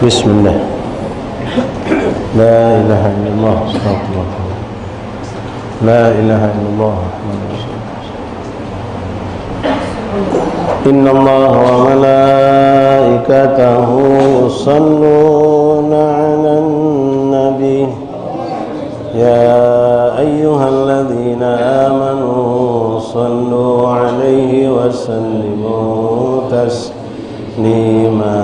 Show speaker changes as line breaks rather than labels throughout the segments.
Bismillah. La ilaha illallah. Astagfirullah. La ilaha illallah. Inna Allah wa malaikatahu yusalluna 'alan nabi. Ya ayyuhalladzina amanu sallu 'alaihi wa sallimu taslima.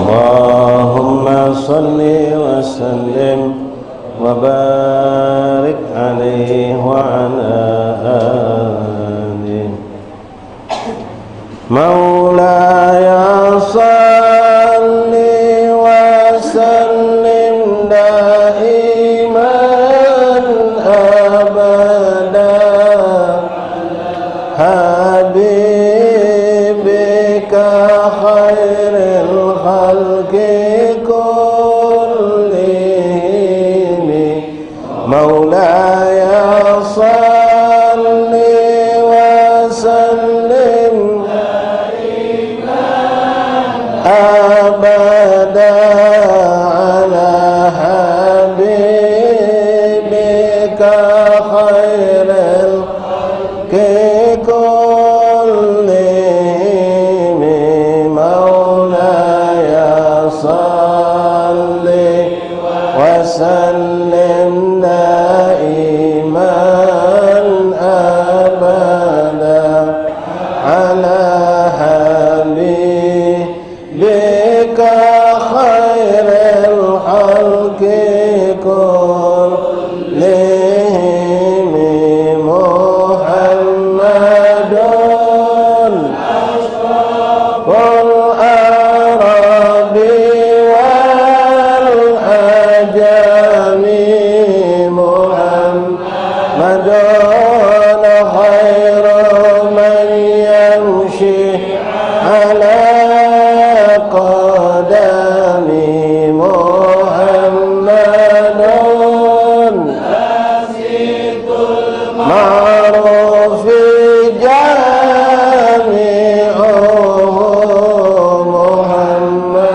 Allahumma salli wa sallim wa barik alaihi wa ala alihi. Maulaya salli wa sallim daiman abada habibika khairil khalqi kullihim. Maulaya salli wa sallim abada ala habibika khairil khalqi kullihim. Maulaya salli wa sallim daiman abada ala habibika khairil khalqi kullihim. Muhammadun wal arabi wal ajami. Muhammadun khairu man yamshi ala qadami. Muhammadun ma'rufi jami'uhu.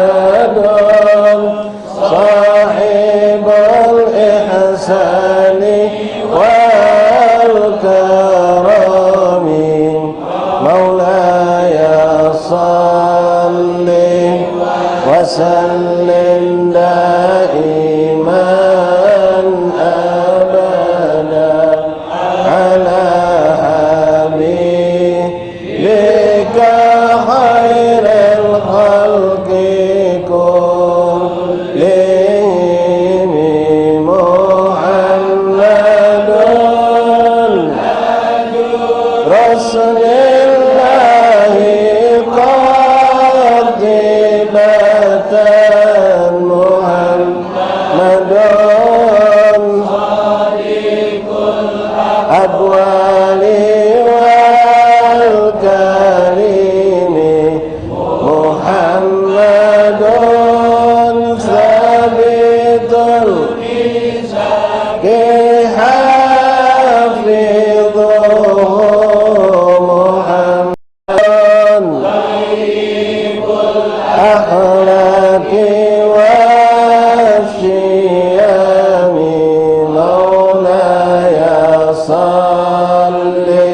Muhammadun sahibul ihsani wal karami. Maulaya salli wa sallim daiman abada ala habibika khairil khalqi kullihim. Muhammadun Rasulillahi qatibatan. Muhammadun adwali wal karimi. Muhammadun sabitul kihafidhuhu. Muhammadun akhlaqi wasyiyami. Maulaya salli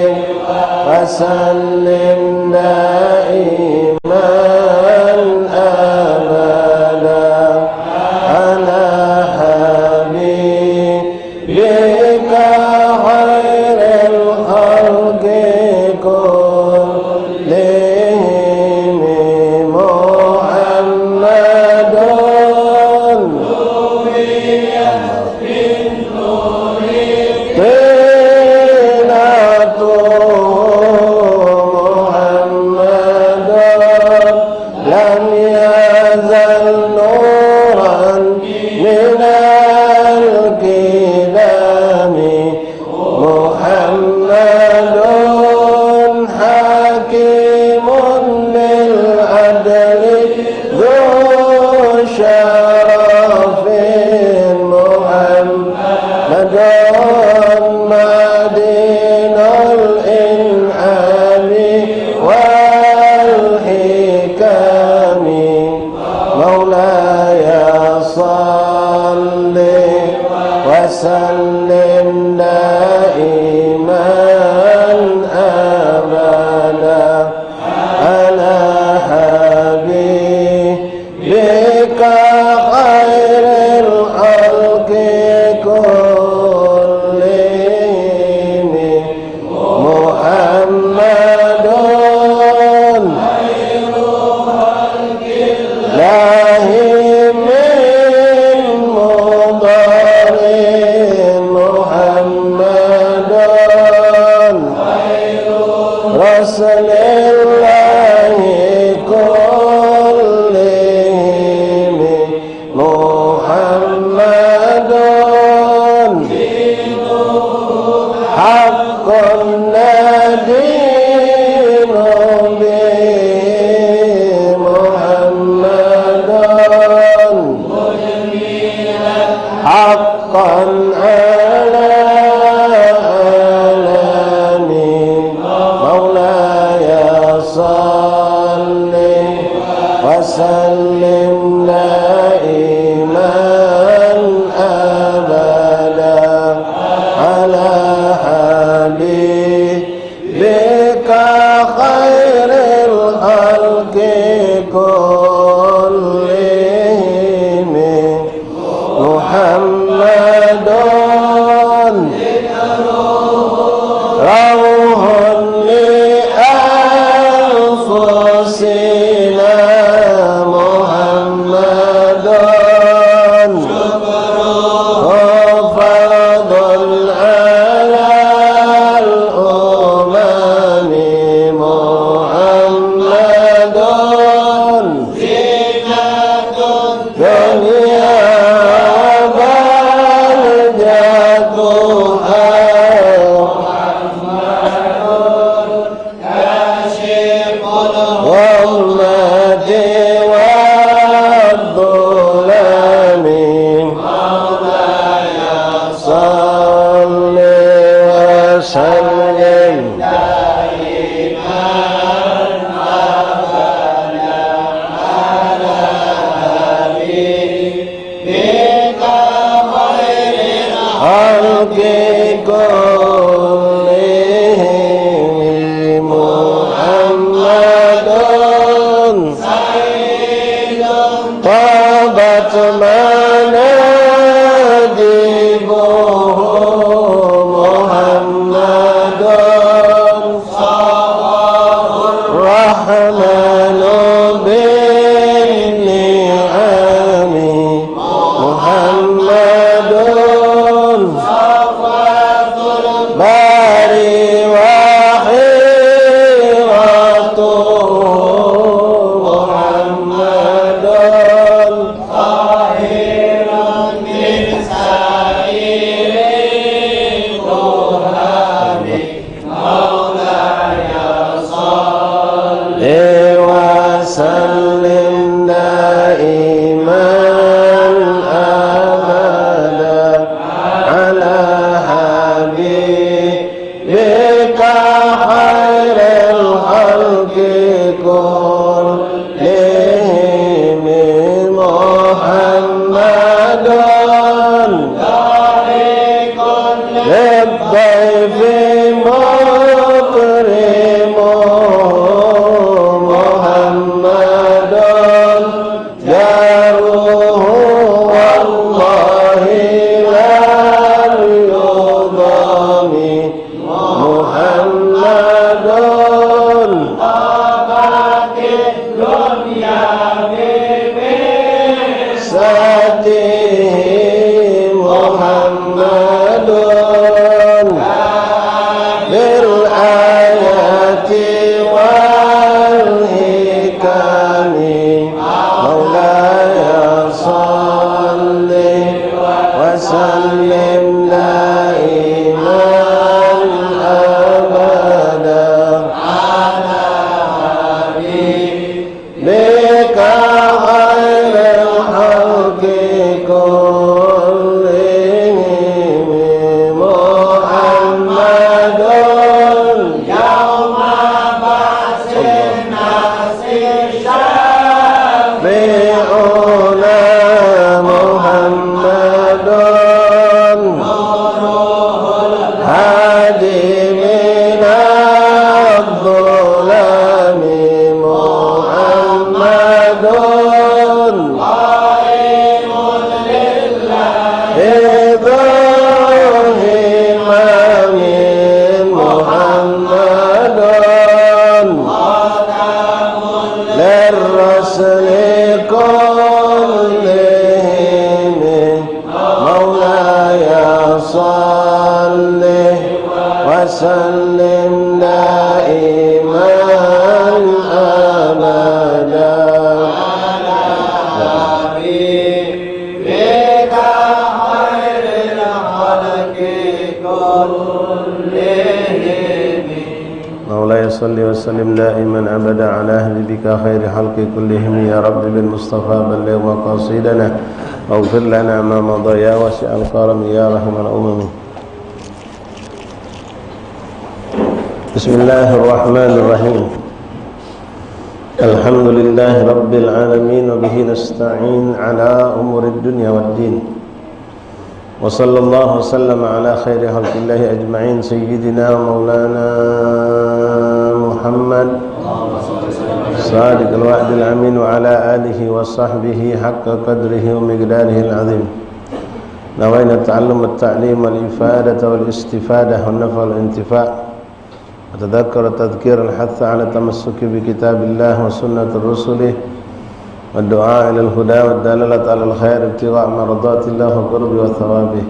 wa sallim daiman abada ala habibika khairil khalqi kullihim. Muhammadun النذير به محمد حقا على آلامي مولاي صل وسلم دائما أبدا على حبيبك خير الخلق كلهم محمد روح لأنفسنا محمد فضل على الأمم محمد دنيا وبلدتها والظلمات والظلام مولاي صل وسلم دائما أبدا على حبيبك خير الخلق كلهم محمد طابت منادبه محمد الرحمن بالنعم محمد باري وحيرته محمد طاهر من سائر الرهاب مولاي صل وسلم دائما أبدا على حبيبك خير الخلق كلهم محمد للضيف مكرم محمد جاره والله لا يضام محمد طابت الدنيا بمساته محمد بالآيات والحكم مولاي صل وسلم دائما أبدا على حبيبك خير الخلق كلهم محمد يوم بعث الناس شفيعنا محمد هادي من الظلام محمد قائم لله بظهر إمام محمد خاتم للرسل كلهم مولاي صل وسلم دائما أبدا على حبيبك خير الخلق كلهم مولاي صل وسلم دائما أبدا على حبيبك خير خلق كلهم يا رب بالمصطفى بلغ مقاصدنا واغفر لنا ما مضى يا واسع الكرم يا رحم الأمم. بسم الله الرحمن الرحيم. الحمد لله رب العالمين وبه نستعين على أمور الدنيا والدين وصلى الله وسلم على خير خلق الله أجمعين سيدنا مولانا محمد صادق الوعد الأمين وعلى آله وصحبه حق قدره ومقداره العظيم. نوينا التعلم والتعليم والإفادة والاستفادة والنفع والانتفاع وتذكر التذكير الحث على التمسك بكتاب الله وسنة رسله والدعاء إلى الهدى والدلالة على الخير ابتغاء مرضات الله وقربه وثوابه.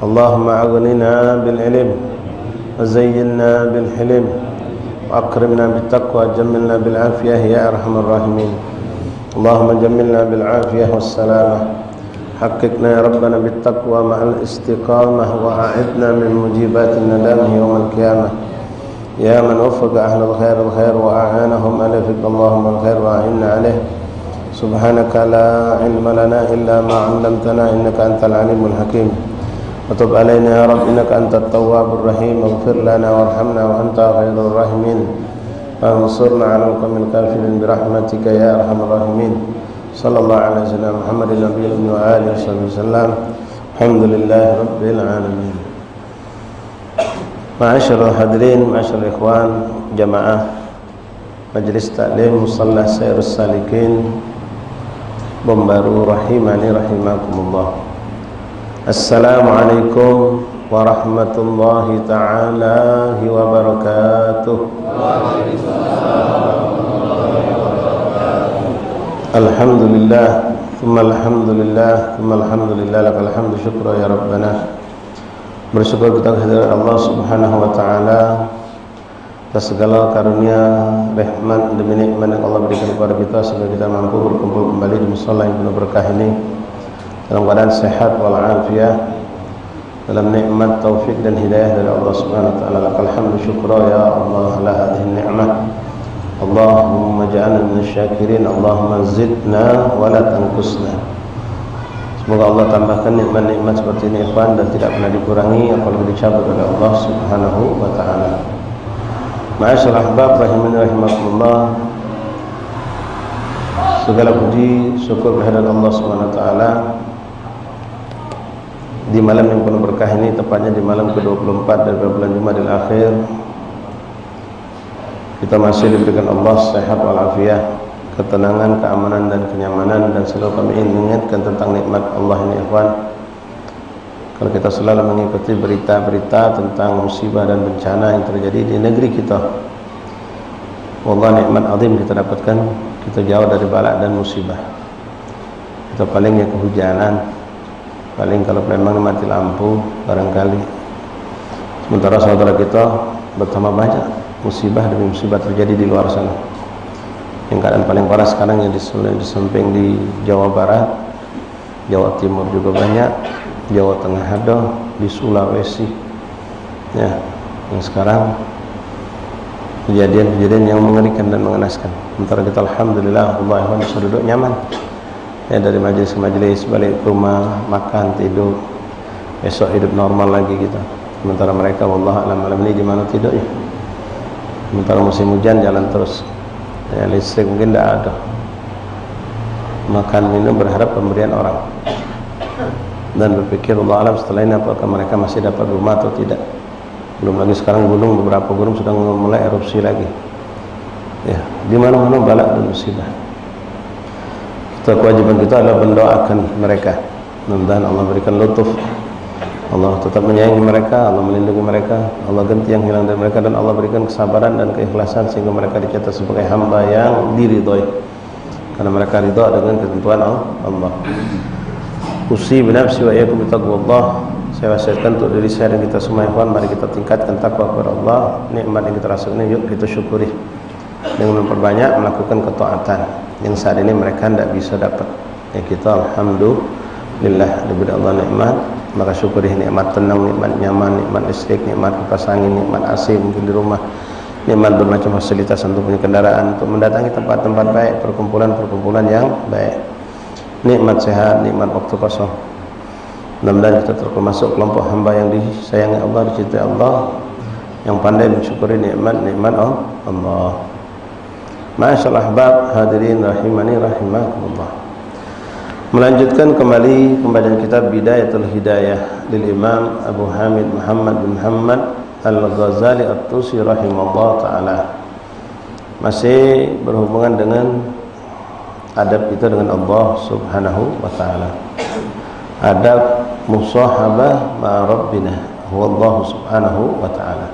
اللهم أغننا بالعلم وزينا بالحلم وأكرمنا بالتقوى وجملنا بالعافية يا أرحم الراحمين. اللهم جملنا بالعافية والسلامة حققنا يا ربنا بالتقوى مع الاستقامة وأعدنا من مجيبات الندم يوم القيامة يا من وفق أهل الخير الخير وأعانهم على فقه اللهم الخير وأعنا عليه. سبحانك لا علم لنا إلا ما علمتنا إنك أنت العليم الحكيم. وتب علينا يا رب إنك أنت التواب الرحيم. اغفر لنا وارحمنا وأنت خير الراحمين. فانصرنا على القوم الكافرين برحمتك يا أرحم الراحمين. صلى الله على سيدنا محمد النبي وآله وصحبه وسلم. الحمد لله رب العالمين. Ma'asyiral hadirin, ma'asyiral ikhwan, jamaah Majelis Taklim Musalla Sairus Salikin Bombaru rahimani rahimakumullah. Assalamualaikum warahmatullahi ta'ala wabarakatuh. Alhamdulillah thumma alhamdulillah thumma alhamdulillah lakal hamdu syukra ya rabbana. Bersyukur kita kehadirat Allah Subhanahu wa taala atas segala karunia, rahmat dan nikmat yang Allah berikan kepada kita sehingga kita mampu berkumpul kembali di musala yang penuh berkah ini dalam keadaan sehat wal afiah, dalam nikmat taufik dan hidayah dari Allah Subhanahu wa taala. Lakal hamdu syukra ya Allah ala hadhihi ni'mah. Allahumma ja'alna minasy-syakirin. Allahumma zidna wa la tanqusna. Semoga Allah tambahkan nikmat-nikmat seperti ini ikhwan dan tidak pernah dikurangi apalagi dicabut oleh Allah Subhanahu wa taala. Ma'asyiral ahbab rahimani rahimakumullah. Segala puji syukur kehadirat Allah Subhanahu wa taala di malam yang penuh berkah ini, tepatnya di malam ke-24 dari bulan Jumadil Akhir. Kita masih diberikan Allah sehat walafiat, ketenangan, keamanan dan kenyamanan, dan selalu kami ingin mengingatkan tentang nikmat Allah ini ikhwan. Kalau kita selalu mengikuti berita-berita tentang musibah dan bencana yang terjadi di negeri kita, wallah nikmat azim kita dapatkan. Kita jauh dari bala dan musibah. Kita palingnya kehujanan, paling kalau memang mati lampu barangkali. Sementara saudara kita bertambah banyak musibah demi musibah terjadi di luar sana. Yang keadaan paling parah sekarang yang di samping di Jawa Barat, Jawa Timur juga banyak, Jawa Tengah ada, di Sulawesi ya, yang sekarang kejadian-kejadian yang mengerikan dan mengenaskan. Sementara kita alhamdulillah Allah bisa duduk nyaman ya, dari majelis ke majelis, balik ke rumah, makan, tidur, besok hidup normal lagi kita. Sementara mereka wallah alam malam ini di mana tidurnya. Sementara musim hujan jalan terus ya, listrik mungkin tidak ada, makan minum berharap pemberian orang, dan berpikir Allah alam setelah ini apakah mereka masih dapat rumah atau tidak. Belum lagi sekarang gunung, beberapa gunung sudah mulai erupsi lagi ya, di mana-mana bala dan musibah. Kita kewajiban kita adalah mendoakan mereka, mudah-mudahan Allah berikan lutuf, Allah tetap menyayangi mereka, Allah melindungi mereka, Allah ganti yang hilang dari mereka, dan Allah berikan kesabaran dan keikhlasan sehingga mereka dicatat sebagai hamba yang diridhoi karena mereka ridha dengan ketentuan Allah. Usi binafsi wa iyyakum bitaqwallah. Saya wasiatkan untuk diri saya dan kita semua ikhwan, mari kita tingkatkan takwa kepada Allah. Nikmat yang kita rasakan ini yuk kita syukuri dengan memperbanyak melakukan ketaatan yang saat ini mereka tidak bisa dapat ya. Kita alhamdulillah diberi Allah nikmat, maka syukuri nikmat tenang, nikmat nyaman, nikmat listrik, nikmat kipas angin, nikmat AC mungkin di rumah, nikmat bermacam fasilitas untuk punya kendaraan, untuk mendatangi tempat-tempat baik, perkumpulan-perkumpulan yang baik, nikmat sehat, nikmat waktu kosong. Mudah-mudahan kita termasuk kelompok hamba yang disayangi Allah, dicintai Allah, yang pandai mensyukuri nikmat-nikmat Allah. Ma'asyiral ahbab hadirin rahimani rahimakumullah. Melanjutkan kembali pembacaan kitab Bidayatul Hidayah lil Imam Abu Hamid Muhammad bin Muhammad Al-Ghazali At-Tusi rahimahullah ta'ala. Masih berhubungan dengan adab kita dengan Allah subhanahu wa ta'ala, adab musahabah ma'a Rabbina huwa Allah subhanahu wa ta'ala.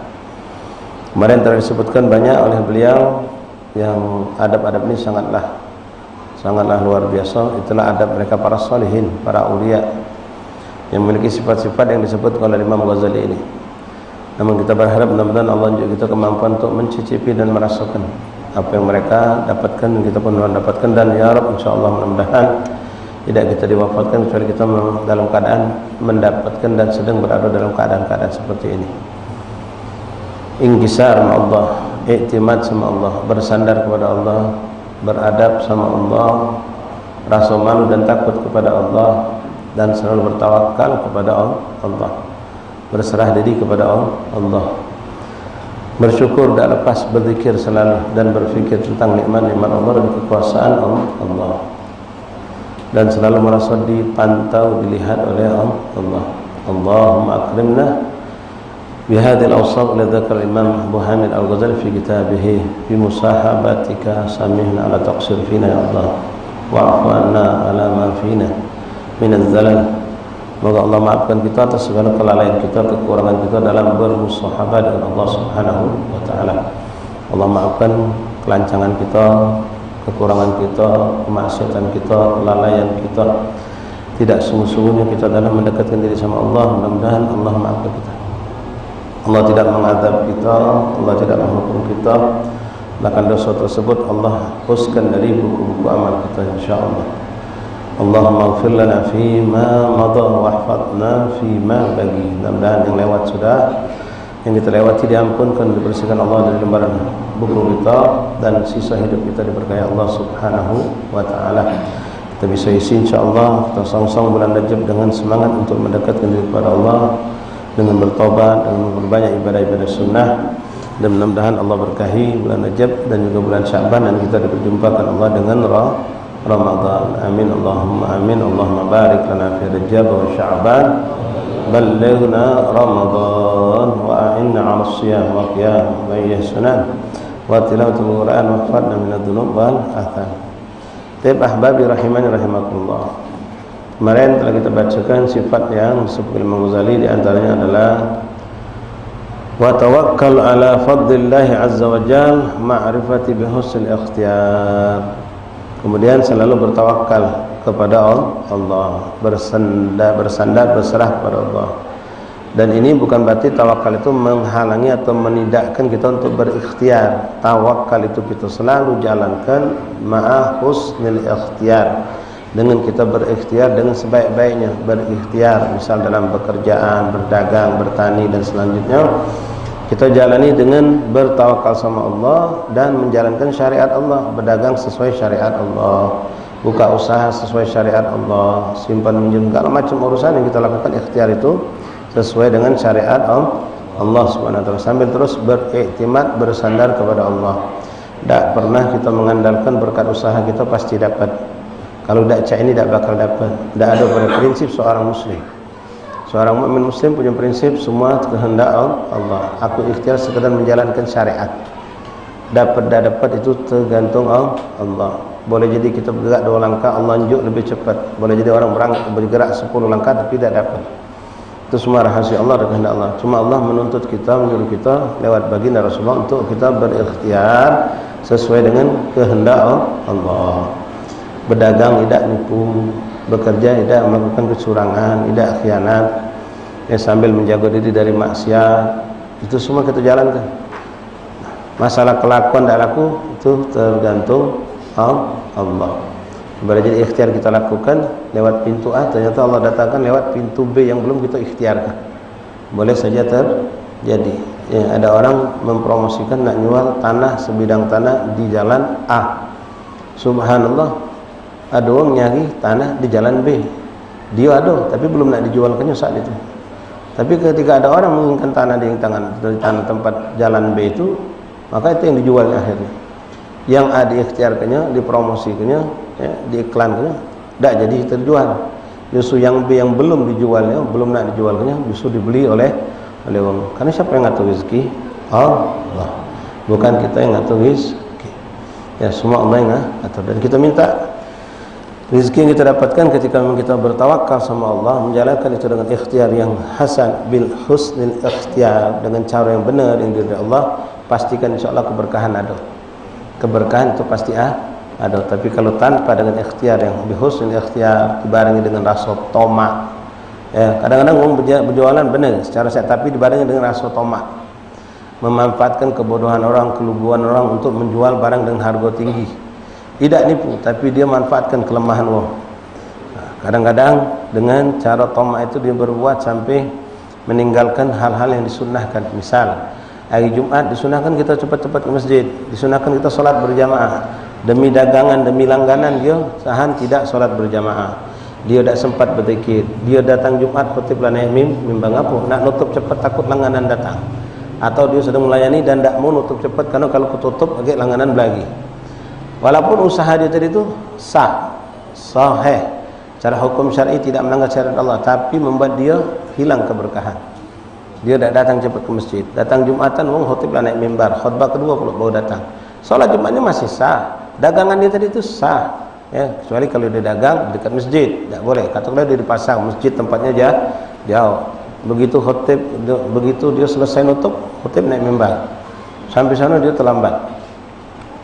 Kemarin telah disebutkan banyak oleh beliau yang adab-adab ini sangatlah luar biasa. Itulah adab mereka para salihin, para aulia yang memiliki sifat-sifat yang disebutkan oleh Imam Ghazali ini. Namun kita berharap mudah-mudahan Allah juga kita kemampuan untuk mencicipi dan merasakan apa yang mereka dapatkan, dan kita pun mendapatkan. Dan ya Rabb, insyaallah mudah-mudahan tidak kita diwafatkan kecuali kita dalam keadaan mendapatkan dan sedang berada dalam keadaan-keadaan seperti ini. Ingkisar sama Allah, iktimad sama Allah, bersandar kepada Allah, beradab sama Allah, rasa malu dan takut kepada Allah, dan selalu bertawakal kepada Allah, berserah diri kepada Allah, bersyukur tak lepas, berzikir selalu dan berfikir tentang nikmat-nikmat Allah dan kekuasaan Allah, dan selalu merasa dipantau, dilihat oleh Allah. Allahumma akrimna bihadil awsaf li dzakar Imam Abu Hamid Al-Ghazali fi kitabih fi musahabatika samihna ala taqsir fina ya Allah wa'fu anna ala ma fina min az-zalal. Semoga Allah maafkan kita atas segala kelalaian kita, kekurangan kita dalam bermusahabah dengan Allah subhanahu wa ta'ala. Allah maafkan kelancangan kita, kekurangan kita, kemaksiatan kita, kelalaian kita, tidak sungguh-sungguhnya kita dalam mendekatkan diri sama Allah. Mudah-mudahan Allah maafkan kita. Allah tidak mengadab kita, Allah tidak menghukum kita, bahkan dosa tersebut Allah hapuskan dari buku-buku amal kita insyaallah. Allahumma ighfir lana fi ma madha wa ihfadna fi ma baqi. Mudah-mudahan yang lewat sudah, yang kita lewati diampunkan, dibersihkan Allah dari lembaran buku kita, dan sisa hidup kita diberkahi Allah subhanahu wa ta'ala. Kita bisa isi insyaallah kita song-song bulan Rajab dengan semangat untuk mendekatkan diri kepada Allah, dengan bertobat, dengan berbanyak ibadah-ibadah sunnah, dan mudah-mudahan Allah berkahi bulan Rajab dan juga bulan Sya'ban, dan kita diperjumpakan Allah dengan Ramadan. Amin Allahumma amin. Allahumma barik lana fi Rajab wa Sya'ban, ballighna Ramadan wa a'inna 'ala as-siyam wa qiyam wa ihsanan wa tilawatul Qur'an wa fadna min adh-dhunub wal atham. Taib ahbabi rahimani rahimakumullah. Kemarin telah kita bacakan sifat yang disebut Imam Ghazali, di antaranya adalah wa tawakkal ala fadlillahi azza wa jal ma'rifati bihusnil ikhtiyar. Kemudian selalu bertawakal kepada Allah, bersandar berserah kepada Allah. Dan ini bukan berarti tawakal itu menghalangi atau menidakkan kita untuk berikhtiar. Tawakal itu kita selalu jalankan ma'a husnil ikhtiyar, dengan kita berikhtiar dengan sebaik-baiknya berikhtiar, misal dalam bekerjaan, berdagang, bertani, dan selanjutnya kita jalani dengan bertawakal sama Allah dan menjalankan syariat Allah, berdagang sesuai syariat Allah, buka usaha sesuai syariat Allah, simpan minjam, segala macam urusan yang kita lakukan ikhtiar itu sesuai dengan syariat Allah subhanahu wa ta'ala, sambil terus beriktimad, bersandar kepada Allah. Tak pernah kita mengandalkan berkat usaha kita pasti dapat. Kalau tidak cak ini tidak bakal dapat. Tidak ada pada prinsip seorang muslim. Seorang mukmin muslim punya prinsip semua kehendak Allah. Aku ikhtiar sekadar menjalankan syariat. Dapat tidak dapat itu tergantung Allah. Boleh jadi kita bergerak 2 langkah, Allah unjuk lebih cepat. Boleh jadi orang bergerak 10 langkah tapi tidak dapat. Itu semua rahasia Allah dan kehendak Allah. Cuma Allah menuntut kita, menyuruh kita lewat baginda Rasulullah untuk kita berikhtiar sesuai dengan kehendak Allah. Berdagang tidak nipu, bekerja tidak melakukan kecurangan, tidak khianat, sambil menjaga diri dari maksiat. Itu semua kita jalankan. Masalah kelakuan tidak laku itu tergantung Allah. Boleh jadi ikhtiar kita lakukan lewat pintu A, ternyata Allah datangkan lewat pintu B yang belum kita ikhtiarkan. Boleh saja terjadi. Ya, ada orang mempromosikan nak jual tanah, sebidang tanah di jalan A. Subhanallah, ada orang nyari tanah di jalan B. Dia ada, tapi belum nak dijualkannya saat itu. Tapi ketika ada orang menginginkan tanah di tanah tempat jalan B itu, maka itu yang dijual akhirnya. Yang A diikhtiarkannya, dipromosikannya, ya, diiklankannya, tidak jadi terjual. Justru yang B yang belum dijualnya, belum nak dijualkannya, justru dibeli oleh orang. Karena siapa yang ngatur rezeki? Allah. Bukan kita yang ngatur rezeki. Ya, semua Allah yang ngatur. Dan kita minta rezeki yang kita dapatkan ketika kita bertawakal sama Allah, menjalankan itu dengan ikhtiar yang hasan, bil husnil ikhtiar, dengan cara yang benar yang dari Allah, pastikan insyaallah keberkahan ada. Keberkahan itu pasti ada. Tapi kalau tanpa dengan ikhtiar yang bil husnil ikhtiar, dibarengi dengan rasa tamak, ya, kadang-kadang orang berjualan benar secara sehat, tapi dibarengi dengan rasa tamak, memanfaatkan kebodohan orang, keluguan orang untuk menjual barang dengan harga tinggi. Tidak nipu, tapi dia manfaatkan kelemahan orang. Kadang-kadang dengan cara tamak itu dia berbuat sampai meninggalkan hal-hal yang disunnahkan. Misal hari Jumat disunahkan kita cepat-cepat ke masjid, disunahkan kita solat berjamaah. Demi dagangan, demi langganan dia sahan tidak solat berjamaah. Dia tak sempat berzikir. Dia datang Jumat khutib lanai mimbang apa? Nak nutup cepat takut langganan datang. Atau dia sedang melayani dan tak mau nutup cepat karena kalau ketutup agak langganan lagi. Walaupun usaha dia tadi itu sah, sahih, cara hukum syar'i tidak melanggar syariat Allah, tapi membuat dia hilang keberkahan. Dia tak datang cepat ke masjid. Datang Jumatan, wong khutib lah naik mimbar, khutbah kedua pula baru datang. Solat Jumatnya masih sah, dagangan dia tadi itu sah, ya, kecuali kalau dia dagang dekat masjid, tak boleh. Katakanlah dia dipasang, masjid tempatnya jauh. Begitu khutib, begitu dia selesai nutup, khutib naik mimbar. Sampai sana dia terlambat.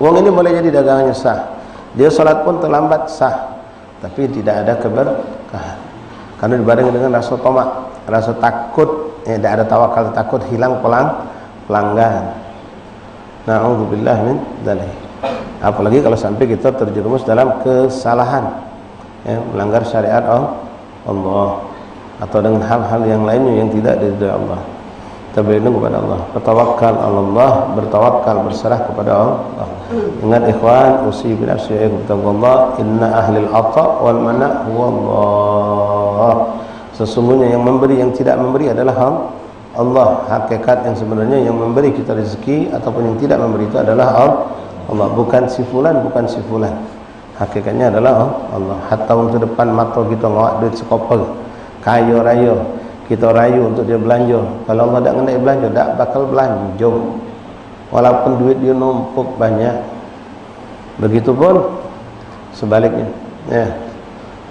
Uang ini boleh jadi dagangannya sah. Dia solat pun terlambat sah, tapi tidak ada keberkahan. Karena dibarengi dengan rasa tamak, rasa takut, tidak ada tawakal, takut hilang pelanggan. Na'udzubillah min dzalik. Apalagi kalau sampai kita terjerumus dalam kesalahan, ya, melanggar syariat Allah, atau dengan hal-hal yang lainnya yang tidak diridhai Allah. Kita berlindung kepada Allah, bertawakal Allah, bertawakal, berserah kepada Allah. Ingat ikhwan, usi bin asyaikum taqwallah, inna ahlil ata wal mana huwa Allah. Sesungguhnya yang memberi, yang tidak memberi adalah Allah. Hakikat yang sebenarnya yang memberi kita rezeki ataupun yang tidak memberi itu adalah Allah, bukan si fulan, bukan si fulan. Hakikatnya adalah Allah. Hatta untuk depan mata kita ngawak duit sekoper, kaya raya, kita rayu untuk dia belanja. Kalau Allah tak kena belanja, tak bakal belanja. Walaupun duit dia numpuk banyak. Begitupun sebaliknya, ya.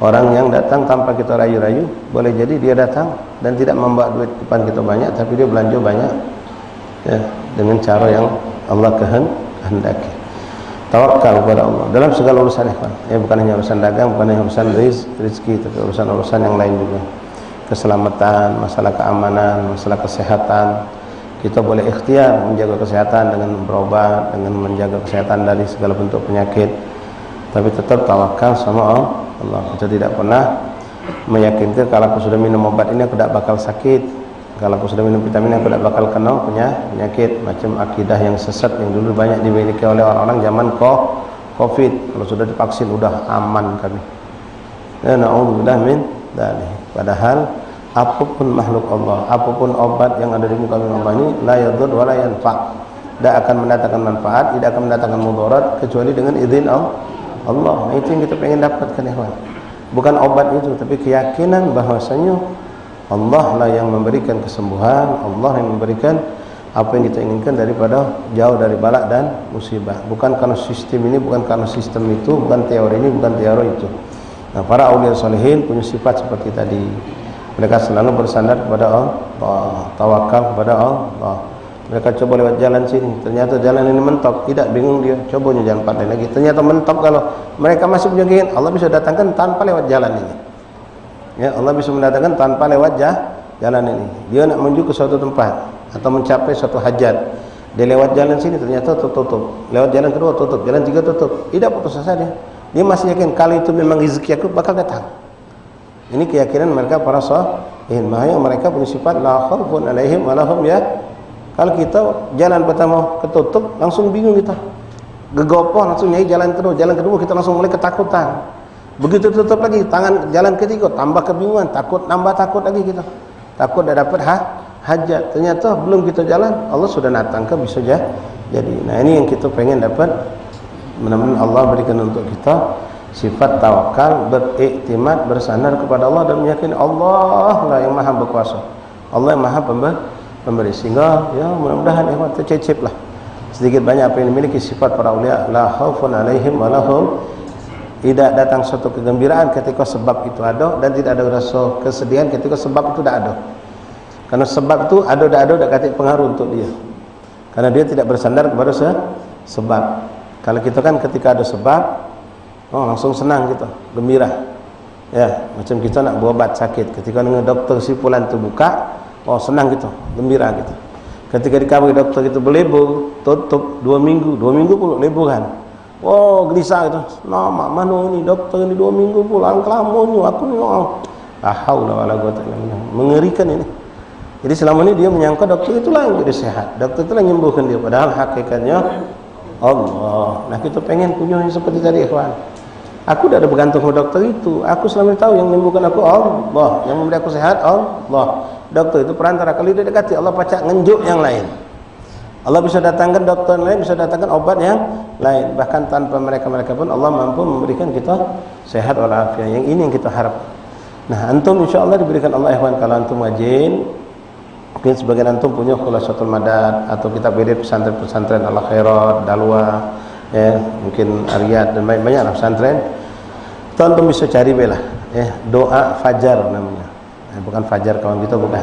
Orang yang datang tanpa kita rayu-rayu, boleh jadi dia datang dan tidak membawa duit depan kita banyak, tapi dia belanja banyak, ya, dengan cara yang Allah kehendaki. Tawakal kepada Allah dalam segala urusan, ya, bukan hanya urusan dagang, bukan hanya urusan rezeki, tapi urusan-urusan yang lain juga. Keselamatan, masalah keamanan, masalah kesehatan, kita boleh ikhtiar menjaga kesehatan dengan berobat, dengan menjaga kesehatan dari segala bentuk penyakit, tapi tetap tawakal sama Allah. Kita tidak pernah meyakinkan kalau aku sudah minum obat ini aku tidak bakal sakit, kalau aku sudah minum vitamin aku tidak bakal kena penyakit. Macam akidah yang sesat yang dulu banyak dimiliki oleh orang-orang zaman COVID. Kalau sudah divaksin udah aman kami, ya, na'udzubillah min dzalik. Padahal apapun makhluk Allah, apapun obat yang ada di muka Allah ini, la yadur wa la yanfa', tidak akan mendatangkan manfaat, tidak akan mendatangkan mudarat kecuali dengan izin Allah. Itu yang kita pengen dapatkan, ya, bukan obat itu, tapi keyakinan bahwasanya Allah lah yang memberikan kesembuhan, Allah yang memberikan apa yang kita inginkan daripada jauh dari balak dan musibah. Bukan karena sistem ini, bukan karena sistem itu, bukan teori ini, bukan teori itu. Nah, para aulia salihin punya sifat seperti tadi. Mereka selalu bersandar kepada Allah, tawakal kepada Allah. Mereka coba lewat jalan sini, ternyata jalan ini mentok, tidak, bingung dia, coba jalan pandai lagi, ternyata mentok. Kalau mereka masih punya keinginan, Allah bisa datangkan tanpa lewat jalan ini, ya, Allah bisa mendatangkan tanpa lewat jalan ini. Dia nak menuju ke suatu tempat atau mencapai suatu hajat, dia lewat jalan sini, ternyata tutup, lewat jalan kedua tutup, jalan tiga tutup, tidak putus asa dia masih yakin kalau itu memang rezeki aku bakal datang. Ini keyakinan mereka para sahabat. Makanya mereka punya sifat la khaufun alaihim wa lahum Kalau kita jalan pertama ketutup, langsung bingung kita. Gegopoh langsung nyai jalan kedua kita langsung mulai ketakutan. Begitu tutup lagi, tangan jalan ketiga tambah kebingungan, tambah takut lagi kita. Takut dah dapat hajat. Ternyata belum kita jalan, Allah sudah datangkan bisa jadi. Nah, ini yang kita pengen dapat. Mudah-mudahan Allah berikan untuk kita sifat tawakal, beriktimad, bersandar kepada Allah dan meyakini Allah lah yang maha berkuasa, Allah yang maha pemberi. Sehingga ya mudah-mudahan ikhwan tercecep lah sedikit banyak apa yang dimiliki sifat para awliya. La khaufun alaihim wa lahum, tidak datang suatu kegembiraan ketika sebab itu ada, dan tidak ada rasa kesedihan ketika sebab itu tidak ada. Karena sebab itu ada kata pengaruh untuk dia, karena dia tidak bersandar kepada sebab. Kalau kita kan ketika ada sebab, langsung senang kita, gembira. Ya, macam kita nak berobat sakit, ketika dengan dokter simpulan tu buka, senang kita, gembira kita. Ketika di kamar dokter itu berlebur, tutup 2 minggu pula leburan. Gelisah itu. Nama mana ni dokter ni 2 minggu pula kelamonyo aku ni. La haula wala quwwata illa billah. Mengerikan ini. Jadi selama ini dia menyangka dokter itulah yang jadi sehat. Dokter itulah yang menyembuhkan dia, padahal hakikatnya Allah. Nah, kita pengen punya seperti tadi ikhwan. Aku tidak ada bergantung kepada dokter itu. Aku selama ini tahu yang menyembuhkan aku Allah, yang memberi aku sehat Allah. Dokter itu perantara. Kalau dia dekati Allah pacak ngenjuk yang lain. Allah bisa datangkan dokter lain, bisa datangkan obat yang lain. Bahkan tanpa mereka pun Allah mampu memberikan kita sehat walafiat. Yang ini yang kita harap. Nah, antum insyaAllah diberikan Allah ikhwan kalau antum rajin. Mungkin sebagian antum punya Khulasatul Madad atau kitab wirid pesantren Al Khairat, Dalwa, ya, mungkin Ariyat dan banyak pesantren. Antum bisa cari belah, ya, doa fajar namanya. Bukan fajar kawan kita, bukan.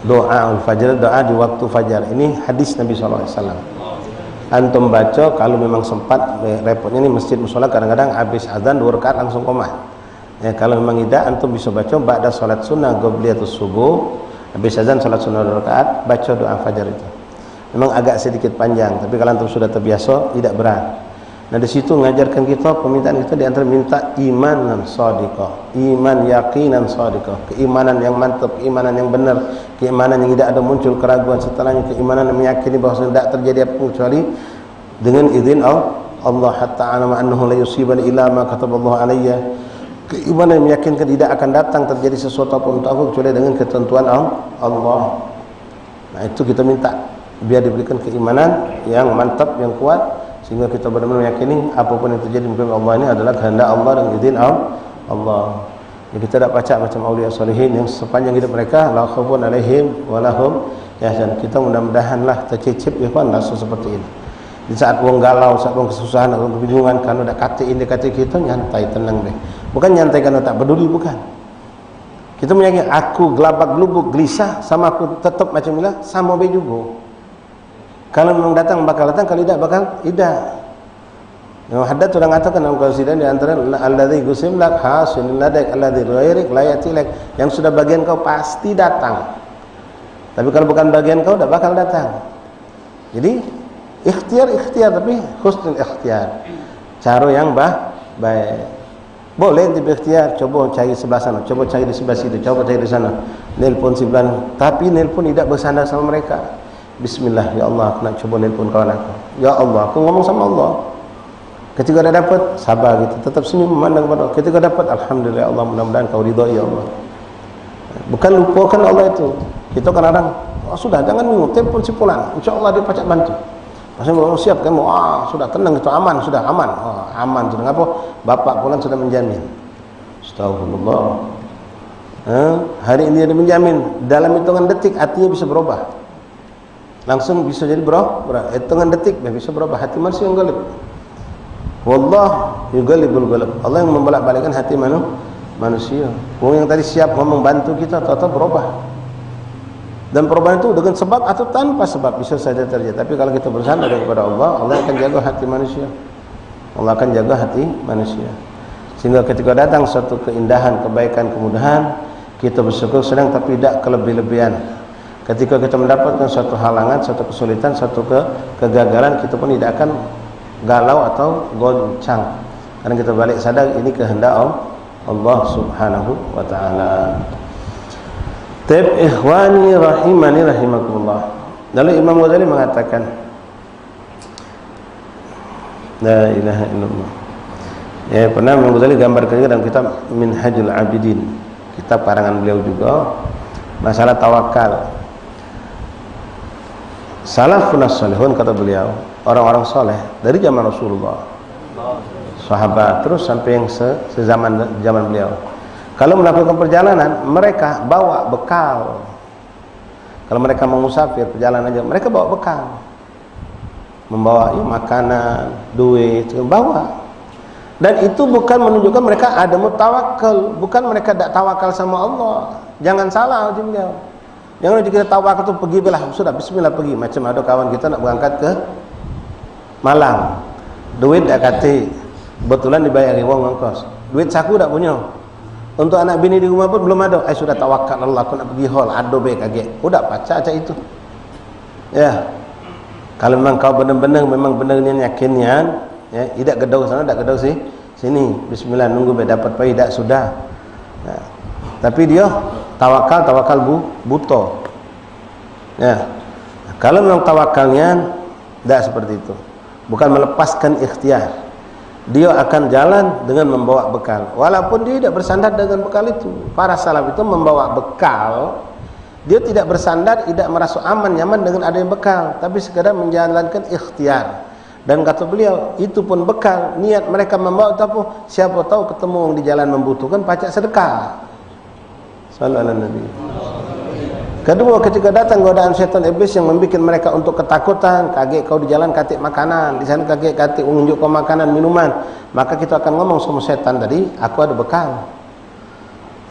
Doa al-fajar, doa di waktu fajar. Ini hadis Nabi SAW. Antum baca kalau memang sempat. Repotnya ini masjid musola kadang-kadang habis azan 2 rakaat langsung qomat. Kalau memang tidak, antum bisa baca ba'da salat sunnah qabliyatus subuh, habis azan salat sunnah 2 rakaat, baca doa fajar itu. Memang agak sedikit panjang, tapi kalau antum sudah terbiasa tidak berat. Nah, di situ mengajarkan kita, permintaan kita di antara minta imanan shadiqah, iman yaqinan shadiqah, keimanan yang mantap, keimanan yang benar, keimanan yang tidak ada muncul keraguan setelahnya, keimanan yang meyakini bahawa tidak terjadi apa kecuali dengan izin Allah, hatta alama annahu la yusibani illa ma kataballahu alayya. Keimanan yang meyakinkan tidak akan datang terjadi sesuatu pun untuk aku kecuali dengan ketentuan Allah. Nah, itu kita minta biar diberikan keimanan yang mantap, yang kuat, sehingga kita benar-benar meyakini apapun yang terjadi mungkin Allah ini adalah kehendak Allah dan izin Allah. Ya, kita tak baca macam aulia salihin yang sepanjang hidup mereka la khaufun alaihim wa lahum yahzanun. Kita mudah-mudahanlah tercicip ikhwan rasa seperti ini. Di saat wong galau, saat wong kesusahan atau kebingungan, kalau dak kata ini kata kita nyantai, tenang deh. Bukan nyantai karena tak peduli, bukan. Kita meyakini aku gelabak gelubuk gelisah sama aku tetap macam inilah sama be juga. Kalau memang datang bakal datang, kalau tidak bakal tidak. Yang haddad orang katakan dalam qasidah di antara alladzi gusim lak hasin ladak alladzi ghairik la yatilak, yang sudah bagian kau pasti datang. Tapi kalau bukan bagian kau tidak bakal datang. Jadi ikhtiar tapi husnul ikhtiar. Cara yang baik. Boleh berikhtiar, coba cari sebelah sana, coba cari di sebelah situ, coba cari di sana. Nelpon sebelah, tapi nelpon tidak bersandar sama mereka. Bismillah, ya Allah, aku nak cuba nelpon kawan aku. Ya Allah, aku ngomong sama Allah. Ketika dah dapat, sabar gitu, tetap senyum memandang kepada Allah. Ketika dapat, alhamdulillah ya Allah, mudah-mudahan kau ridha ya Allah. Bukan lupakan Allah itu. Kita kadang-kadang, sudah jangan bingung, telpon si fulan, insya-Allah dia pacak bantu. Maksudnya mau siap kan, sudah tenang itu, aman, sudah aman. Aman sudah, ngapa? Bapak fulan sudah menjamin. Astagfirullah. Hari ini dia menjamin, dalam hitungan detik hatinya bisa berubah. Langsung bisa jadi hitungan detik bisa berubah. Hati manusia yang galib. Wallah yughalibul ghalib. Allah yang membolak-balikkan hati manusia. Orang yang tadi siap ngomong bantu kita tetap berubah. Dan perubahan itu dengan sebab atau tanpa sebab bisa saja terjadi. Tapi kalau kita bersandar kepada Allah, Allah akan jaga hati manusia. Allah akan jaga hati manusia. Sehingga ketika datang suatu keindahan, kebaikan, kemudahan, kita bersyukur senang tapi tidak kelebih-lebihan. Ketika kita mendapatkan suatu halangan, suatu kesulitan, suatu kegagalan, kita pun tidak akan galau atau goncang. Karena kita balik sadar ini kehendak Allah Subhanahu wa taala. Taib ikhwani rahimani rahimakumullah. Lalu Imam Ghazali mengatakan, la ilaha illallah. Ya, pernah Imam Ghazali gambarkan juga dalam kitab Minhajul Abidin, kitab karangan beliau juga, masalah tawakal. Salafun as-salihun, kata beliau, orang-orang soleh dari zaman Rasulullah, sahabat, terus sampai yang zaman beliau, kalau melakukan perjalanan mereka bawa bekal. Kalau mereka mau musafir perjalanan aja, mereka bawa bekal, membawa makanan, duit, bawa. Dan itu bukan menunjukkan mereka ada mutawakal, bukan mereka tak tawakal sama Allah. Jangan salah beliau. Jangan kita tawakal tu pergi belah, sudah bismillah pergi. Macam ada kawan kita nak berangkat ke Malang, duit dah kata, betulan dibayari wong ongkos, duit saku tak punya. Untuk anak bini di rumah pun belum ada. Sudah tawakal Allah, aku nak pergi hall, ada baik kaget. Udah pacar macam itu. Ya. Kalau memang kau benar-benar memang benarnya yakinnya, ya, tidak gedau sana, tak gedau sini. Bismillah, nunggu baik dapat pai, tak sudah. Ya. Tapi dia tawakal buta. Ya. Kalau memang tawakalnya tak seperti itu. Bukan melepaskan ikhtiar. Dia akan jalan dengan membawa bekal, walaupun dia tidak bersandar dengan bekal itu. Para salaf itu membawa bekal, dia tidak bersandar, tidak merasa aman nyaman dengan adanya bekal, tapi sekadar menjalankan ikhtiar. Dan kata beliau, itu pun bekal, niat mereka membawa itu, siapa tahu ketemu orang di jalan membutuhkan, pacak sedekah. Sallallahu alaihi Nabi. Kedua, ketika datang godaan syaitan iblis yang membuat mereka untuk ketakutan, kaget kau di jalan katik makanan, di sana kaget unjuk kau makanan, minuman, maka kita akan ngomong sama syaitan tadi, aku ada bekal.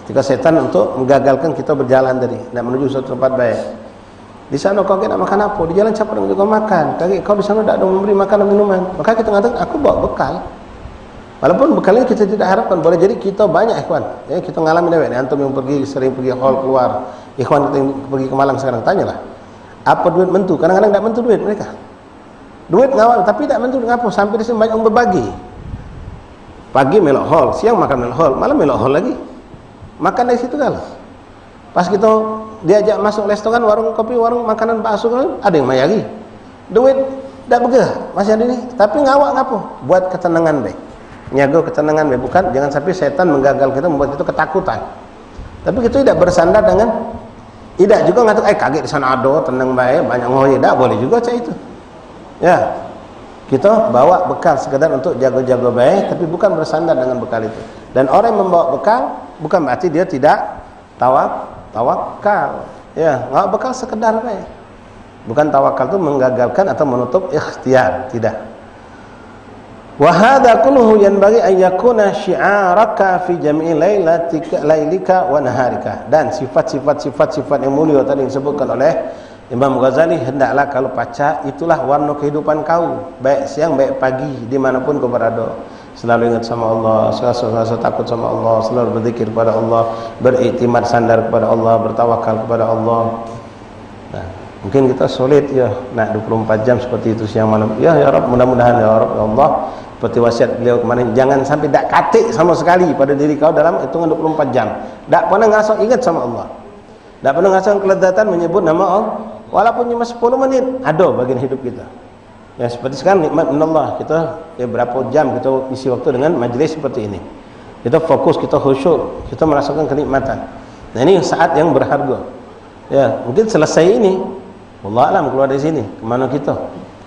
Ketika syaitan untuk menggagalkan kita berjalan tadi, nak menuju suatu tempat baik. Di sana kau nak makan apa? Di jalan siapa yang kau makan? Kaget kau di sana tak ada memberi makanan minuman. Maka kita mengatakan aku bawa bekal. Walaupun bekalnya kita tidak harapkan, boleh jadi kita banyak ikhwan. Ya, kita ngalamin dewek. Antum yang sering pergi hall keluar, ikhwan kita yang pergi ke Malang sekarang, tanyalah. Apa duit mentu? Kadang-kadang tak mentu duit mereka. Duit ngawal tapi tak mentu ngapa? Sampai di sini banyak yang berbagi. Pagi melok hall, siang makan melok hall, malam melok hall lagi. Makan dari situ kan. Pas kita diajak masuk restoran, warung kopi, warung makanan bakso, ada yang mayari. Duit tak bergerak, masih ada ni. Tapi ngawak ngapa? Buat ketenangan baik. Nyaga ketenangan baik, bukan jangan sampai setan menggagal kita, membuat kita ketakutan. Tapi kita tidak bersandar dengan, tidak juga ngatakan kaget di sana ada tenang baik, banyak ngoye, tak boleh juga macam itu. Ya. Kita bawa bekal sekadar untuk jaga-jaga baik, tapi bukan bersandar dengan bekal itu. Dan orang yang membawa bekal bukan berarti dia tidak tawakal. Ya, bawa bekal sekedar baik. Bukan tawakal itu menggagalkan atau menutup ikhtiar, tidak. Wa hadza kulluhu yanbaghi an yakuna syi'araka fi jami'i lailika wa naharika. Dan sifat yang mulia tadi disebutkan oleh Imam Ghazali, hendaklah kalau pacar itulah warna kehidupan kau, baik siang baik pagi, dimanapun kau berada. Selalu ingat sama Allah, selalu takut sama Allah, selalu berzikir kepada Allah, beriktimad sandar kepada Allah, bertawakal kepada Allah. Nah, mungkin kita sulit ya nak 24 jam seperti itu siang malam. Ya Rabb, mudah-mudahan ya Rabb, ya Allah, seperti wasiat beliau kemarin, jangan sampai tak katik sama sekali pada diri kau dalam hitungan 24 jam. Tak pernah ngasah ingat sama Allah. Tak pernah ngasah keledatan menyebut nama Allah. Walaupun cuma 10 menit ada bagian hidup kita. Ya seperti sekarang nikmat minallah, kita ya berapa jam kita isi waktu dengan majlis seperti ini. Kita fokus, kita khusyuk, kita merasakan kenikmatan. Nah ini saat yang berharga. Ya, mungkin selesai ini, wallah alam keluar dari sini, kemana kita?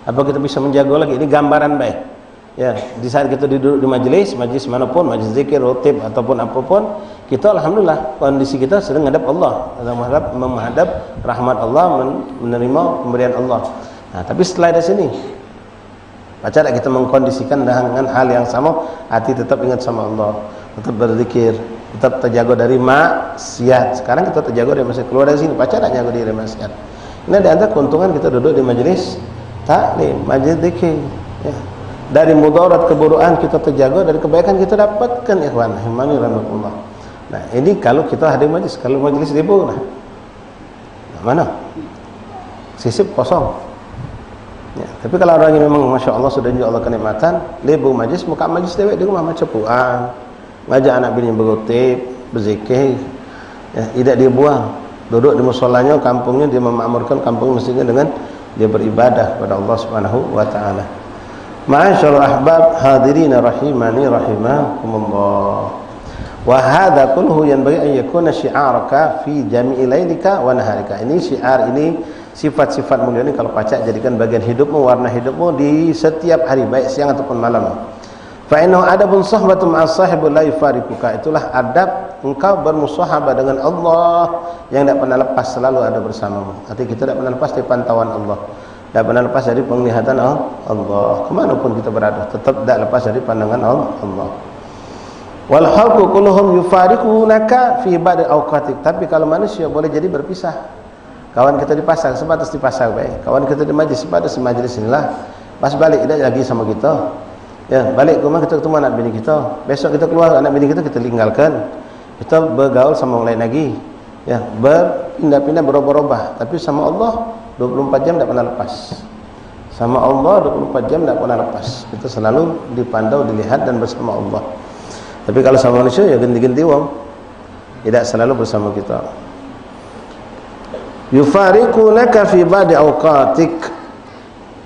Apa kita bisa menjaga lagi? Ini gambaran baik. Ya, di saat kita duduk di majlis manapun, majlis zikir, rotib ataupun apapun, kita alhamdulillah kondisi kita sedang menghadap Allah, menghadap rahmat Allah, menerima pemberian Allah. Nah, tapi setelah dari sini, baca tak kita mengkondisikan dengan hal yang sama, hati tetap ingat sama Allah, tetap berzikir, tetap terjaga dari maksiat. Sekarang kita terjaga dari maksiat, keluar dari sini, baca tak jaga dari maksiat. Ini ada antara keuntungan kita duduk di majlis taklim, majlis zikir. Ya. Dari mudarat keburukan kita terjaga, dari kebaikan kita dapatkan, ikhwan rahimani rahmatullah. Nah ini kalau kita hadir majlis, kalau majlis libur, nah mana sisip kosong ya. Tapi kalau orang yang memang masya Allah sudah Allah kenikmatan, libur majlis, muka majlis dewek di rumah macam puan, ngajak anak bini berkhutib, berzikir ya, tidak dibuang, duduk di musolanya, kampungnya dia memakmurkan kampung masjidnya dengan dia beribadah kepada Allah Subhanahu wa taala. Ma'asyiral ahbab hadirin rahimani rahimakumullah. Wa hadza kulluhu yanbaghi an yakuna syi'araka fi jami'i lailika wa naharika. Ini syiar, ini sifat-sifat mulia ini kalau baca jadikan bagian hidupmu, warna hidupmu di setiap hari, baik siang ataupun malam. Fa innahu adabun sahbatu ma'as sahibul la yufariquka. Itulah adab engkau bermusahabah dengan Allah yang tidak pernah lepas, selalu ada bersamamu. Artinya kita tidak pernah lepas dari pantauan Allah, tidak pernah lepas dari penglihatan Allah. Kemanapun kita berada, tetap tidak lepas dari pandangan Allah. Wal khalqu kulluhum yufariqunaka fi ba'd awqatik. Tapi kalau manusia boleh jadi berpisah. Kawan kita di pasar, sebatas di pasar baik. Kawan kita di majlis, sebatas di majlis inilah. Pas balik tidak lagi sama kita. Ya, balik ke rumah kita ketemu anak bini kita. Besok kita keluar, anak bini kita tinggalkan. Kita bergaul sama orang lain lagi. Ya, berpindah-pindah, berubah-ubah. Tapi sama Allah 24 jam tidak pernah lepas. Sama Allah 24 jam tidak pernah lepas. Kita selalu dipandau, dilihat dan bersama Allah. Tapi kalau sama manusia ya ganti-ganti wong. Tidak selalu bersama kita. Yufariqunaka fi ba'di awqatik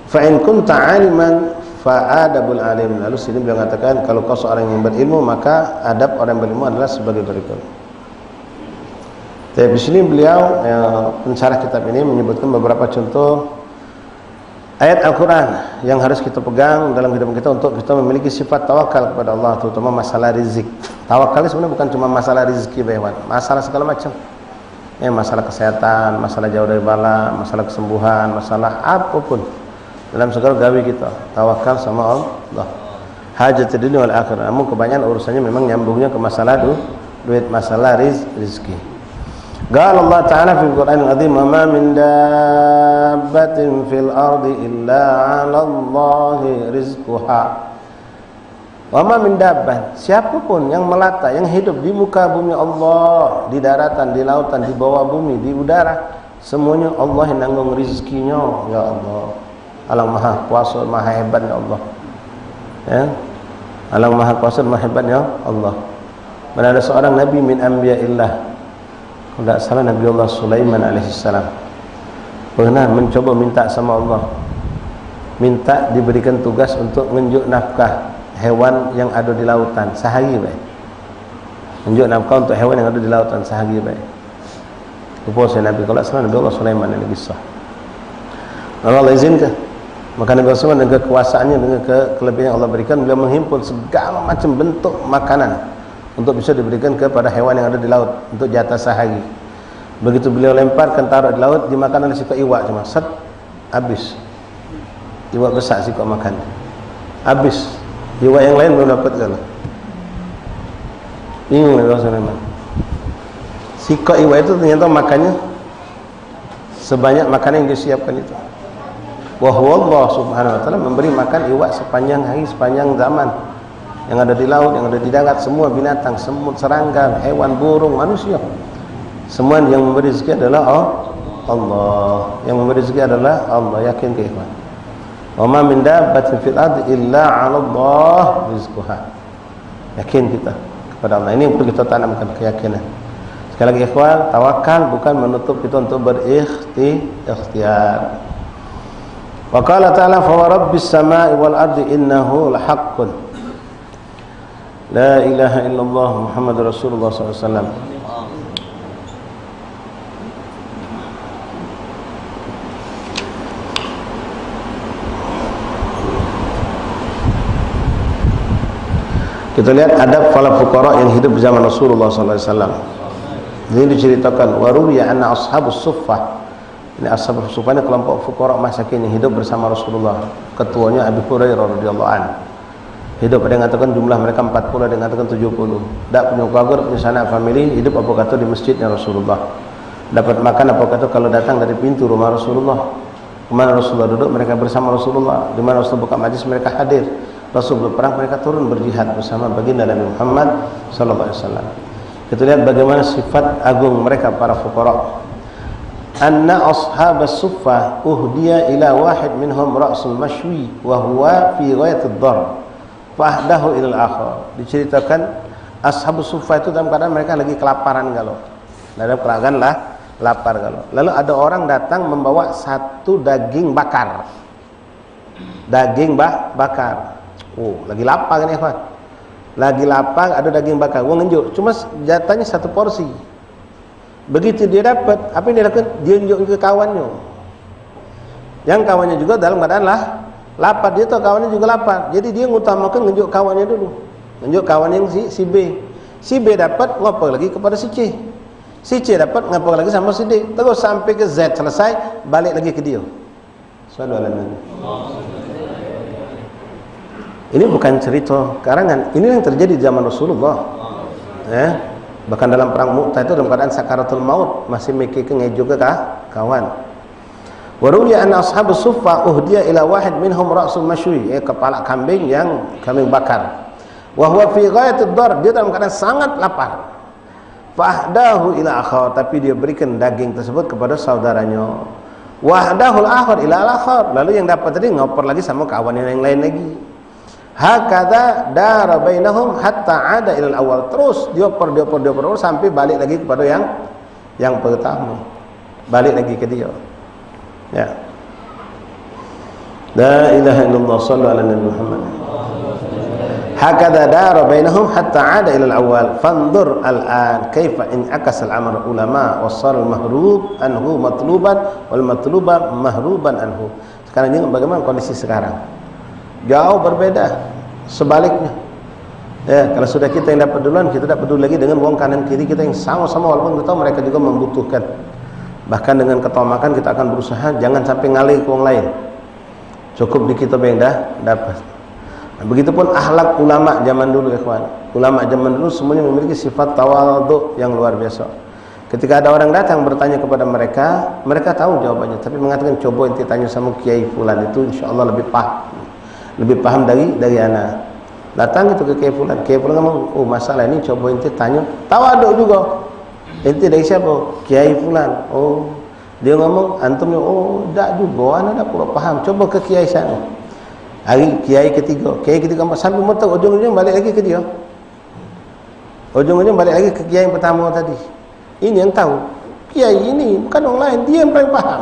fa in kunta 'aliman fa adabul alim. Lalu sini beliau mengatakan kalau kau seorang yang berilmu maka adab orang yang berilmu adalah sebagai berikut. Tapi di sini beliau pensyarah kitab ini menyebutkan beberapa contoh ayat Al-Quran yang harus kita pegang dalam hidup kita untuk kita memiliki sifat tawakal kepada Allah, terutama masalah rizki. Tawakal sebenarnya bukan cuma masalah rizki, masalah segala macam. Masalah kesehatan, masalah jauh dari bala, masalah kesembuhan, masalah apapun. Dalam segala gawe kita tawakal sama Allah. Hajat dunia wal akhirah. Namun kebanyakan urusannya memang nyambungnya ke masalah duit, masalah rizki. Qala Allah Ta'ala fil Qur'anil Azim, "Ma min dabbatin fil ardi illa 'ala Allahi rizquha." Wa ma min dabbah, siapapun yang melata, yang hidup di muka bumi Allah, di daratan, di lautan, di bawah bumi, di udara, semuanya Allah yang nanggung rizkinya. Ya Allah, Allah Maha Kuasa, Maha Hebat ya Allah. Ya, Allah Maha Kuasa, Maha Hebat ya Allah. Dan ada seorang Nabi min anbiya'illah, kalau tidak salah Nabi Allah Sulaiman alaihissalam, pernah mencoba minta sama Allah, minta diberikan tugas untuk menunjuk nafkah hewan yang ada di lautan sehari baik. Menunjuk nafkah untuk hewan yang ada di lautan sehari baik. Lupa saya Nabi, kalau salah Nabi Allah Sulaiman alaihissalam. Allah izinkan. Maka Nabi Rasulullah dengan kekuasaannya, dengan kelebihan yang Allah berikan, beliau menghimpun segala macam bentuk makanan untuk bisa diberikan kepada hewan yang ada di laut untuk jatah sehari. Begitu beliau lemparkan, taruh di laut, dimakan oleh si iwak cuma set, habis. Iwak besar si makan, habis. Iwak yang lain belum dapat kalau. Bingung Nabi Rasulullah. Si iwak itu ternyata makannya sebanyak makanan yang disiapkan itu. Allah Subhanahu wa ta'ala memberi makan iwak sepanjang hari, sepanjang zaman. Yang ada di laut, yang ada di darat, semua binatang, semut, serangga, hewan, burung, manusia. Semua yang memberi rezeki adalah Allah. Yang memberi rezeki adalah Allah. Yakin ke ikhwan? Wa ma min dabbatin fil ardi illa 'ala Allah rizquha. Yakin kita kepada Allah. Ini yang perlu kita tanamkan, keyakinan. Sekali lagi ikhwan, tawakal bukan menutup kita untuk berikhtiar. Wa qala ta'ala fa rabbis samai wal ardi innahu lahaqqun la ilaha illallah Muhammadur Rasulullah SAW. Kita lihat adab para fuqara yang hidup zaman Rasulullah SAW. Ini diceritakan waruya anna ashabus suffah. Ini ashabus suffah ini kelompok fuqara masakin yang hidup bersama Rasulullah. Ketuanya Abu Hurairah radhiyallahu anhu. Hidup, ada yang mengatakan jumlah mereka 40, ada yang mengatakan 70. Tak punya keluarga, punya sanak family, hidup apa kata di masjidnya Rasulullah. Dapat makan apa kata kalau datang dari pintu rumah Rasulullah. Kemana Rasulullah duduk, mereka bersama Rasulullah. Di mana Rasulullah buka majlis, mereka hadir. Rasul berperang, mereka turun berjihad bersama baginda Nabi Muhammad sallallahu alaihi wasallam. Kita lihat bagaimana sifat agung mereka para fuqara. Anna ashabas suffah uhdiya ila wahid minhum ra'sul mashwi wa huwa fi ghayatid dar. Fahdahu ilal akhir. Diceritakan ashabus suffah itu dalam keadaan mereka lagi kelaparan galau. Dalam keadaan lah lapar kalau. Lalu ada orang datang membawa satu daging bakar. Daging bakar. Oh, lagi lapar kan ya, kawan? Lagi lapar, ada daging bakar. Wong ngenjuk, cuma jatahnya satu porsi. Begitu dia dapat, apa yang dia lakukan? Dia nunjuk ke kawannya. Yang kawannya juga dalam keadaan lapar, dia tahu kawannya juga lapar. Jadi dia ngutamakan nunjuk kawannya dulu. Nunjuk kawan yang si B. Si B dapat, ngapa lagi kepada si C. Si C dapat, ngapa lagi sama si D. Terus sampai ke Z selesai, balik lagi ke dia. Sallallahu alaihi wasallam. Ini bukan cerita karangan. Ini yang terjadi di zaman Rasulullah. Bahkan dalam perang Mu'tah itu dalam keadaan sakaratul maut masih mikir ngejo ke kawan. Wa ruwiya anna ashabus suffah uhdiya ila wahid minhum ra'sul mashwi, kepala kambing yang kambing bakar. Wa huwa fi ghayatid dar, dia dalam keadaan sangat lapar. Fa ahdahu ila akhar, tapi dia berikan daging tersebut kepada saudaranya. Wa ahdahul akhar ila al-akhar, lalu yang dapat tadi ngoper lagi sama kawan yang lain lagi. Hakadha dara bainahum hatta ada ila al-awwal, terus dioper sampai balik lagi kepada yang pertama. Balik lagi ke dia. Ya. La ilaha illallah, sallallahu alaihi Muhammad. Hakadha dara bainahum hatta ada ila al-awwal. Fanzur al-an kaifa in akasal amr ulama wasar al-mahrub anhu matluban wal matluba mahruban anhu. Sekarang ini bagaimana kondisi sekarang? Jauh berbeda. Sebaliknya, kalau sudah kita yang dapat duluan, kita tak peduli lagi dengan wong kanan kiri kita yang sama-sama, walaupun kita tahu mereka juga membutuhkan. Bahkan dengan ketomakan kita akan berusaha jangan sampai ngalih ke wong lain. Cukup di kita yang dah dapat. Nah, begitupun akhlak ulama zaman dulu, ikhwan. Ulama zaman dulu semuanya memiliki sifat tawadhu yang luar biasa. Ketika ada orang datang bertanya kepada mereka, mereka tahu jawabannya, tapi mengatakan coba ente tanya sama Kiai fulan, itu insyaallah lebih paham dari anak. Datang itu ke Kiai fulan ngomong, oh masalah ini coba ente tanya, tawaduk juga. Ente dari siapa? Kiai fulan. Oh, dia ngomong antumnya, oh tak juga, anak tak pula paham. Coba ke kiai sana. Hari kiai ketiga sampai motor ujung-ujung balik lagi ke dia. Ujung-ujung balik lagi ke kiai yang pertama tadi. Ini yang tahu. Kiai ini bukan orang lain, dia yang paling paham.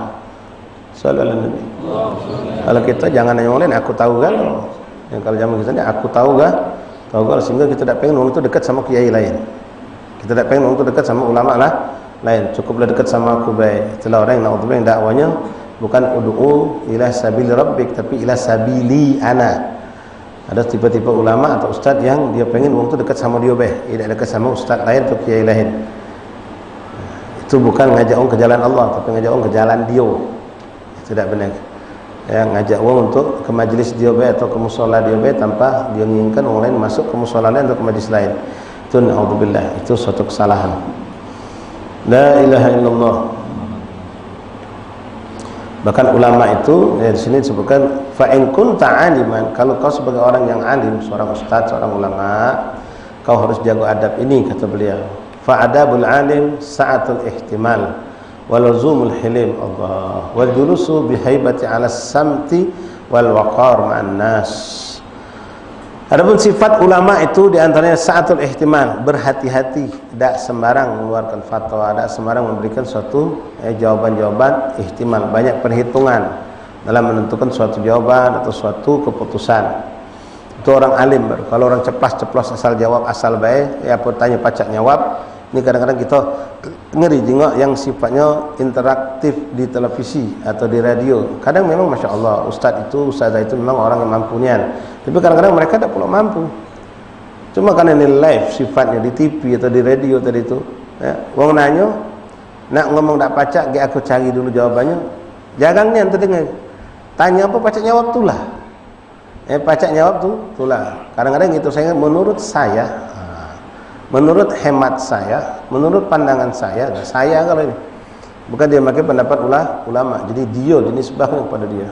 Sallallahu alaihi wasallam. Kalau kita jangan nanya orang lain, aku tahu kan. Yang kalau zaman kita ni aku tahu kan, sehingga kita tak pengen orang itu dekat sama kiai lain. Kita tak pengen orang itu dekat sama ulama lain. Cukuplah dekat sama aku baik. Itulah orang yang naudzubillah yang dakwanya bukan ud'u ila sabili rabbik, tapi ila sabili ana. Ada tipe-tipe ulama atau ustaz yang dia pengen orang itu dekat sama dia baik, tidak dekat sama ustaz lain atau kiai lain. Itu bukan ngajak orang ke jalan Allah, tapi ngajak orang ke jalan dia. Tidak benar. Yang ngajak orang untuk ke majlis dia baik atau ke mushola dia baik tanpa dia menginginkan orang lain masuk ke mushola lain atau ke majlis lain. Itu naudzubillah, itu suatu kesalahan. La ilaha illallah. Bahkan ulama itu di sini disebutkan fa in kunta aliman, kalau kau sebagai orang yang alim, seorang ustaz, seorang ulama, kau harus jaga adab ini, kata beliau. Fa adabul alim sa'atul ihtimal walazumul hilim Allah wal julusu bihaibati ala samti wal waqar ma'an nas. Adapun sifat ulama itu diantaranya sa'atul ihtimal, berhati-hati, tidak sembarang mengeluarkan fatwa, tidak sembarang memberikan suatu jawaban-jawaban ihtimal, banyak perhitungan dalam menentukan suatu jawaban atau suatu keputusan. Itu orang alim baru. Kalau orang ceplas-ceplos asal jawab asal baik, ya apa tanya pacak jawab. Ini kadang-kadang kita ngeri jengok yang sifatnya interaktif di televisi atau di radio. Kadang memang Masya Allah ustazah itu memang orang yang mampu nian. Tapi kadang-kadang mereka tak pula mampu. Cuma karena ini live sifatnya di TV atau di radio tadi itu, ya, orang nanya nak ngomong tak pacak, aku cari dulu jawabannya. Jangan nian terdengar. Tanya apa pacak jawab tulah. Pacak jawab tulah. Kadang-kadang itu saya menurut saya, menurut hemat saya, menurut pandangan saya kalau ini bukan dia pakai pendapat ulama, jadi dia dinisbahkan kepada dia.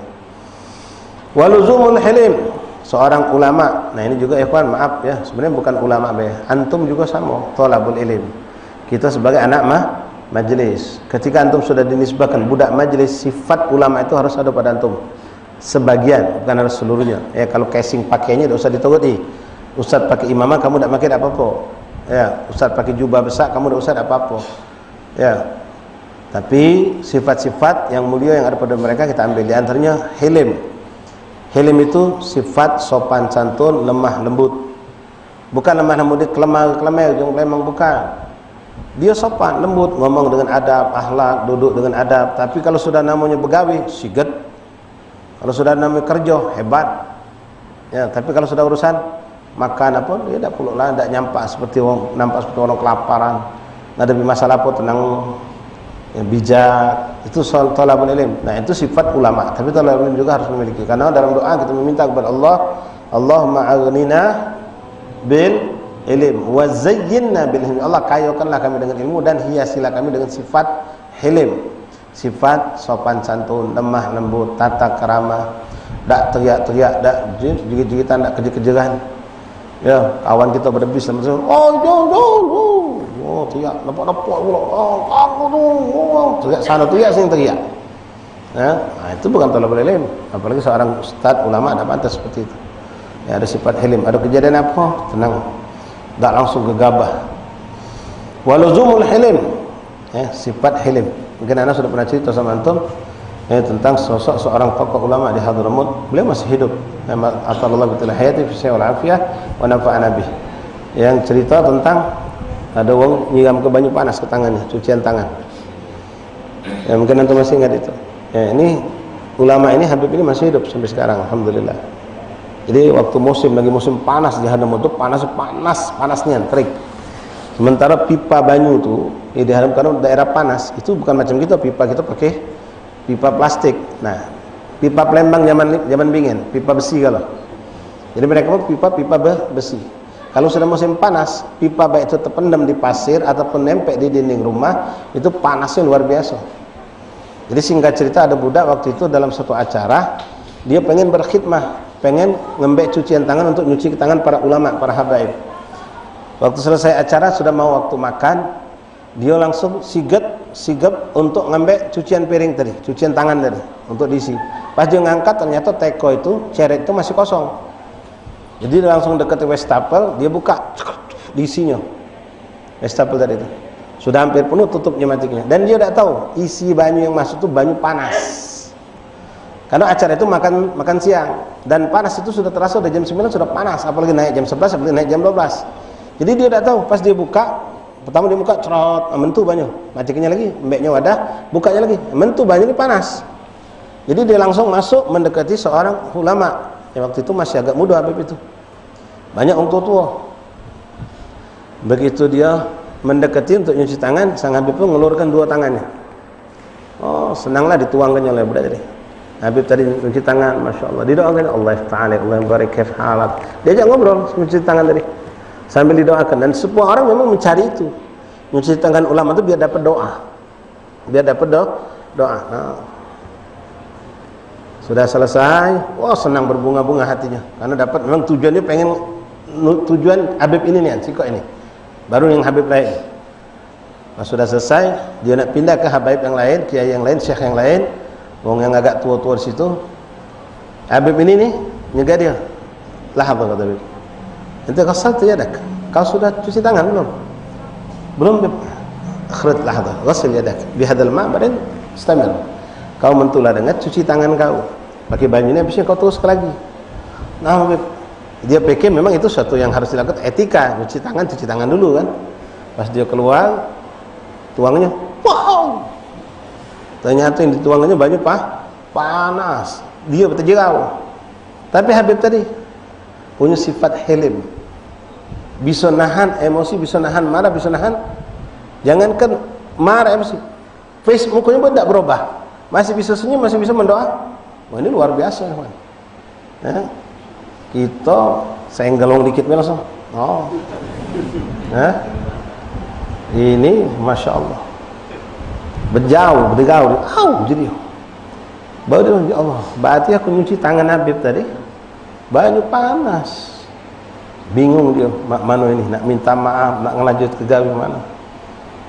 Waluzumul hilim, seorang ulama. Nah ini juga ikhwan, maaf ya, sebenarnya bukan ulama be, antum juga sama, thalabul ilm. Kita sebagai anak majlis, ketika antum sudah dinisbahkan budak majlis, sifat ulama itu harus ada pada antum. Sebagian, bukan harus seluruhnya. Ya kalau casing pakainya tidak usah dituruti. Ustaz pakai imamah, kamu tidak pakai apa-apa. Ya, ustaz pakai jubah besar, kamu tidak usah apa-apa. Ya. Tapi sifat-sifat yang mulia yang ada pada mereka kita ambil. Di antaranya hilim. Hilim itu sifat sopan santun, lemah lembut. Bukan lemah lembut dia kelemah-kelemah, ujung lemang, bukan. Dia sopan, lembut, ngomong dengan adab, akhlak, duduk dengan adab. Tapi kalau sudah namanya begawi, siget. Kalau sudah namanya kerja, hebat. Ya, tapi kalau sudah urusan makan apa, dia tak perlu lah, tak nampak seperti orang kelaparan. Ngadepi masalah apa tenang, ya, bijak. Itu soal thalabul ilm. Nah, itu sifat ulama. Tapi thalabul ilm juga harus memiliki. Karena dalam doa kita meminta kepada Allah, Allahumma aghnina bil ilm wa zayyinna bil hilm. Allah kayakanlah kami dengan ilmu dan hiasilah kami dengan sifat hilim. Sifat sopan santun, lemah lembut, tata krama, tak teriak-teriak, tak jigit-jigitan, tak kejer-kejeran. Ya, kawan kita berdebis sama saya. Oh, teriak, lepak-lepak pula. Teriak sana, teriak sini, teriak. Ya, nah, itu bukan thalabul ilm. Apalagi seorang ustaz ulama tak pantas seperti itu. Ya, ada sifat hilim. Ada kejadian apa? Tenang. Tak langsung gegabah. Waluzumul hilim. Ya, sifat hilim. Mungkin anda sudah pernah cerita sama antum tentang sosok seorang tokoh ulama di Hadramut. Beliau masih hidup. Atallahu bi hayati fi syai' wal afiyah wa nafa'ana bih. Yang cerita tentang ada orang nyiram ke banyu panas ke tangannya, cucian tangan. Ya, mungkin antum masih ingat itu. Ya, ini ulama ini, Habib ini masih hidup sampai sekarang, alhamdulillah. Jadi waktu lagi musim panas di Hadramut itu panasnya terik. Sementara pipa banyu itu di Hadramut karena daerah panas, itu bukan macam kita, pipa kita pakai pipa plastik. Nah, pipa Palembang zaman dingin, pipa besi kalau. Jadi mereka mau pipa besi. Kalau sudah musim panas, pipa baik itu terpendam di pasir ataupun nempel di dinding rumah, itu panasnya luar biasa. Jadi singkat cerita, ada budak waktu itu dalam satu acara, dia pengen berkhidmah, pengen ngembek cucian tangan untuk nyuci tangan para ulama, para habaib. Waktu selesai acara, sudah mau waktu makan, dia langsung sigap untuk ngembek cucian piring tadi, cucian tangan tadi, untuk diisi. Pas dia ngangkat, ternyata teko itu, ceret itu masih kosong. Jadi dia langsung dekat wastafel, dia buka, diisinya wastafel tadi itu. Sudah hampir penuh, tutup pneumatiknya. Dan dia tidak tahu isi banyu yang masuk itu banyu panas. Karena acara itu makan siang, dan panas itu sudah terasa, udah jam 9 sudah panas, apalagi naik jam 11, apalagi naik jam 12. Jadi dia tidak tahu. Pas dia buka, pertama dia buka, cerot, mentu banyu, matiknya lagi, mbeknya wadah, bukanya lagi, mentu banyu ini panas. Jadi dia langsung masuk mendekati seorang ulama. Ya, waktu itu masih agak muda Habib itu, banyak orang tua. Begitu dia mendekati untuk nyuci tangan, sang Habib pun mengeluarkan dua tangannya. Oh, senanglah dituangkannya oleh budak tadi. Habib tadi nyuci tangan, masya Allah, didoakan Allah Taala, Allah yang barik khair halat. Diajak ngobrol nyuci tangan tadi sambil didoakan, dan semua orang memang mencari itu, nyuci tangan ulama itu biar dapat doa, doa. Nah, sudah selesai, wah senang berbunga-bunga hatinya, karena dapat, memang tujuannya pengen, tujuan Habib ini nih, sikok ini, baru yang Habib lain. Nah, sudah selesai, dia nak pindah ke Habib yang lain, kiai yang lain, syekh yang lain, wong yang agak tua-tua di situ. Habib ini nih nyegah dia, lah apa kata Habib, ente ghasalta yadak, kau sudah cuci tangan belum? Belum. Akhirut lahadha, ghasal yadak bihadal ma', badan istamil. Kau mentulah dengan cuci tangan kau, pakai banyunya, habisnya kau terus lagi. Nah, Habib, dia pikir memang itu suatu yang harus dilakukan, etika, cuci tangan dulu kan. Pas dia keluar, tuangnya, wow, ternyata yang dituangnya banyu panas, dia berterjerau. Tapi Habib tadi punya sifat hilim, bisa nahan emosi, bisa nahan marah, bisa nahan, jangankan marah emosi, face mukanya pun tidak berubah, masih bisa senyum, masih bisa mendoa. Wah, ini luar biasa teman. Ya, kita senggelong dikit langsung, oh, ya, ini masya Allah, bergaul, jadi baru dia, ya Allah, berarti aku nyuci tangan Habib tadi, banyu panas, bingung dia, mana ini, nak minta maaf, nak ngelanjut ke gawe mana.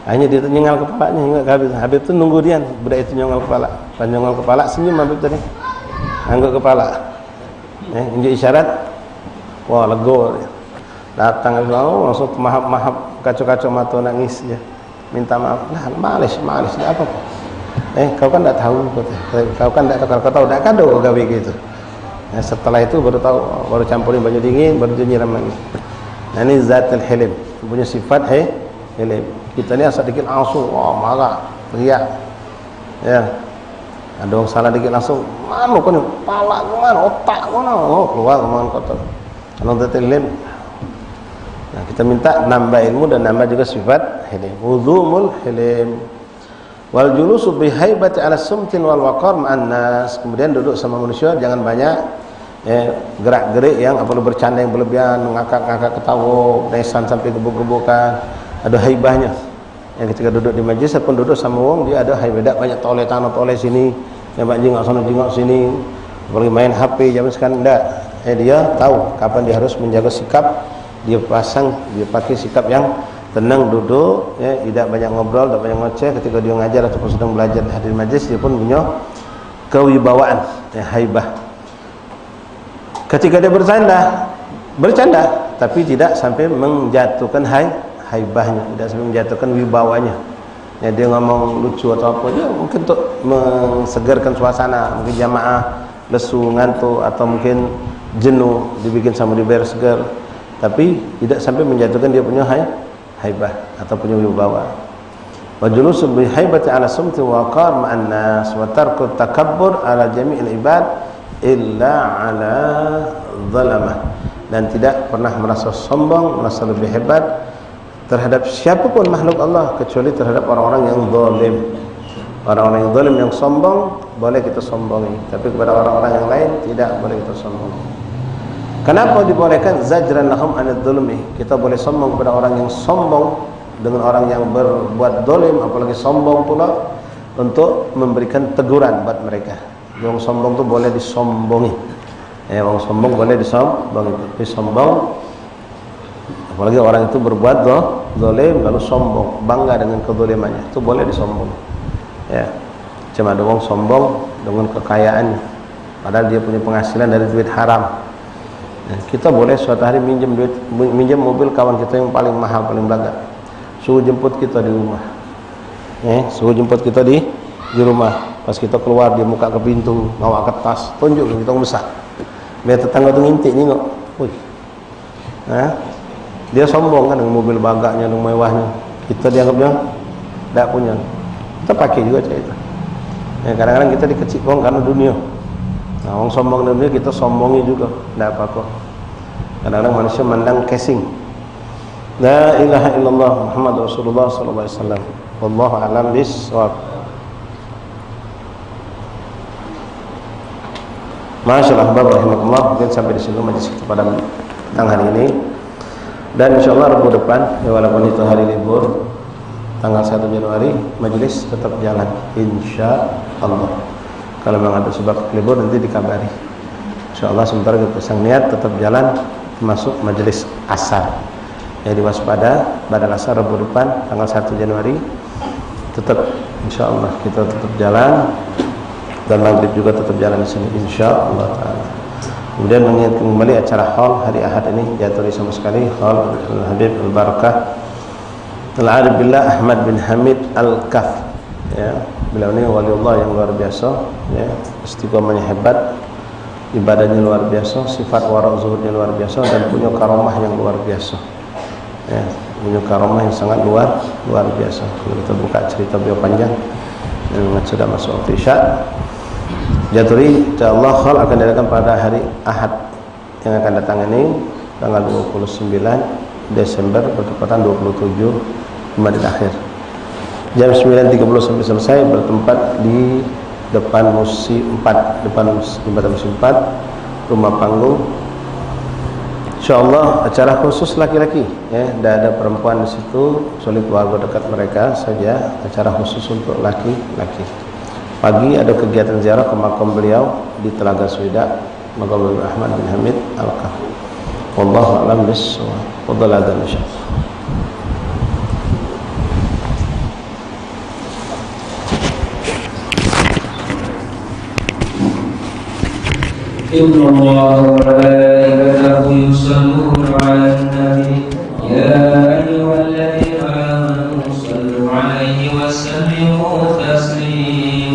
Hanya dia nyenggal kepalanya, hingga Habib tu nunggu dia, budak itu nyenggal kepala, nyenggal kepala, senyum Habib tadi, angguk kepala, injak isyarat, wah lego dia. Datang langsung maaf, kacau-kacau mata, nangis dia, minta maaf, lah malis, apa Kau kan tidak tahu, kau kan tidak tahu, kalau kau tahu tidak kado gawe gitu. Setelah itu baru tahu, baru campurin baju dingin, baru nyiram lagi. Nah, ini zatul hilim, punya sifat hilim. Kita ni asal dikit langsung, marah, teriak. Ya. Ada orang salah dikit langsung, mana kau ni? Pala kau mana? Otak kau mana? Keluar omongan kotor. Kalau zatul hilim. Nah, kita minta nambah ilmu dan nambah juga sifat hilim. Wudhumul hilim. Wal julusu bi haibati ala sumtin wal waqar ma'an nas. Kemudian duduk sama manusia jangan banyak gerak-gerik yang perlu bercanda yang berlebihan, ngakak-ngakak ketawa, nesan sampai gebuk-gebukan. Ada haibahnya. Yang ketika duduk di majlis ataupun duduk sama orang dia ada haibah, tidak banyak toleh tanah toleh sini, yang banyak jengok sana jengok sini. Apalagi main HP zaman sekarang tidak. Dia tahu kapan dia harus menjaga sikap, dia pakai sikap yang tenang duduk, tidak banyak ngobrol, tidak banyak ngoceh. Ketika dia ngajar ataupun sedang belajar hadir majlis, dia pun punya kewibawaan, haibah. Ketika dia bercanda, tapi tidak sampai menjatuhkan haibahnya, tidak sampai menjatuhkan wibawanya. Dia ngomong lucu atau apa, dia mungkin untuk mensegarkan suasana, mungkin jamaah lesu, ngantuk atau mungkin jenuh, dibikin sama dibayar segar, tapi tidak sampai menjatuhkan dia punya haibah atau punya wibawa. Wa julusu bi haibati ala sumti wa waqar ma'an nas wa tarku takabbur ala jami'il ibad illa ala zalamah, dan tidak pernah merasa sombong, merasa lebih hebat terhadap siapapun makhluk Allah kecuali terhadap orang-orang yang zalim. Orang-orang yang zalim yang sombong boleh kita sombongi, tapi kepada orang-orang yang lain tidak boleh kita sombongi. Kenapa dibolehkan? Zajran lahum anadz zulmi. Kita boleh sombong kepada orang yang sombong dengan orang yang berbuat zalim, apalagi sombong pula untuk memberikan teguran buat mereka. Orang sombong tu boleh disombongi. Orang sombong boleh disombongi, tapi sombong apalagi orang itu berbuat zalim lalu sombong, bangga dengan kezalimannya, itu boleh disombongi. Ya. Cuma ada orang sombong dengan kekayaannya, padahal dia punya penghasilan dari duit haram. Kita boleh suatu hari minjem mobil kawan kita yang paling mahal, paling belaga, suruh jemput kita di rumah. Suruh jemput kita di rumah. Pas kita keluar dia buka ke pintu, bawa kertas, tunjuk kita besar. Biar tetangga tu ngintik nengok. Wih. Dia sombong kan dengan mobil bagaknya, dengan mewahnya. Kita dianggapnya tidak punya. Kita pakai juga cara itu. Kadang-kadang kita dikecil orang karena dunia. Nah, orang sombong dalam dunia, kita sombongi juga, tidak apa-apa. Kadang-kadang manusia mandang casing. La ilaha illallah Muhammad Rasulullah sallallahu alaihi wasallam. Wallahu a'lam bissawab. Masyaallah, barakallahu. Mungkin sampai di sini majlis kita pada petang hari ini. Dan insyaallah Rabu depan, walaupun itu hari libur, tanggal 1 Januari majlis tetap jalan insyaallah. Kalau memang ada sebab libur nanti dikabari. Insyaallah sementara kita pasang niat tetap jalan masuk majelis asar. Jadi waspada pada asar Rabu depan tanggal 1 Januari tetap insyaallah kita tetap jalan, dan maghrib juga tetap jalan di sini insyaallah taala. Kemudian mengingatkan kembali acara haul hari Ahad ini jadwal sama sekali haul Al-Habib Al-Barakah Al-Arif Billah Ahmad bin Hamid Al-Kaf. Ya, beliau ini waliullah yang luar biasa, ya, istiqomahnya hebat, ibadahnya luar biasa, sifat wara' zuhudnya luar biasa, dan punya karamah yang luar biasa. Ya, punya karamah yang sangat luar biasa. Kalau kita buka cerita beliau panjang, dan sudah masuk waktu Isya. Jadwali insyaallah haul akan diadakan pada hari Ahad yang akan datang ini tanggal 29 Desember bertepatan 27 Jumadil Akhir. Jam 9.30 sampai selesai, bertempat di depan Musi 4, depan jembatan Musi 4, rumah panggung. Insyaallah acara khusus laki-laki, ya, tidak ada perempuan di situ, kecuali keluarga dekat mereka saja. Acara khusus untuk laki-laki. Pagi ada kegiatan ziarah ke makam beliau di Telaga Swida, makam Beliau Ahmad bin Hamid Al-Kaf. Wallahu a'lam bissawab. Fadhal adzan insyaallah.
إن الله وملائكته يصلون على النبي يا أيها الذين آمنوا صلوا عليه وسلموا تسليما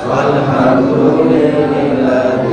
والحمد لله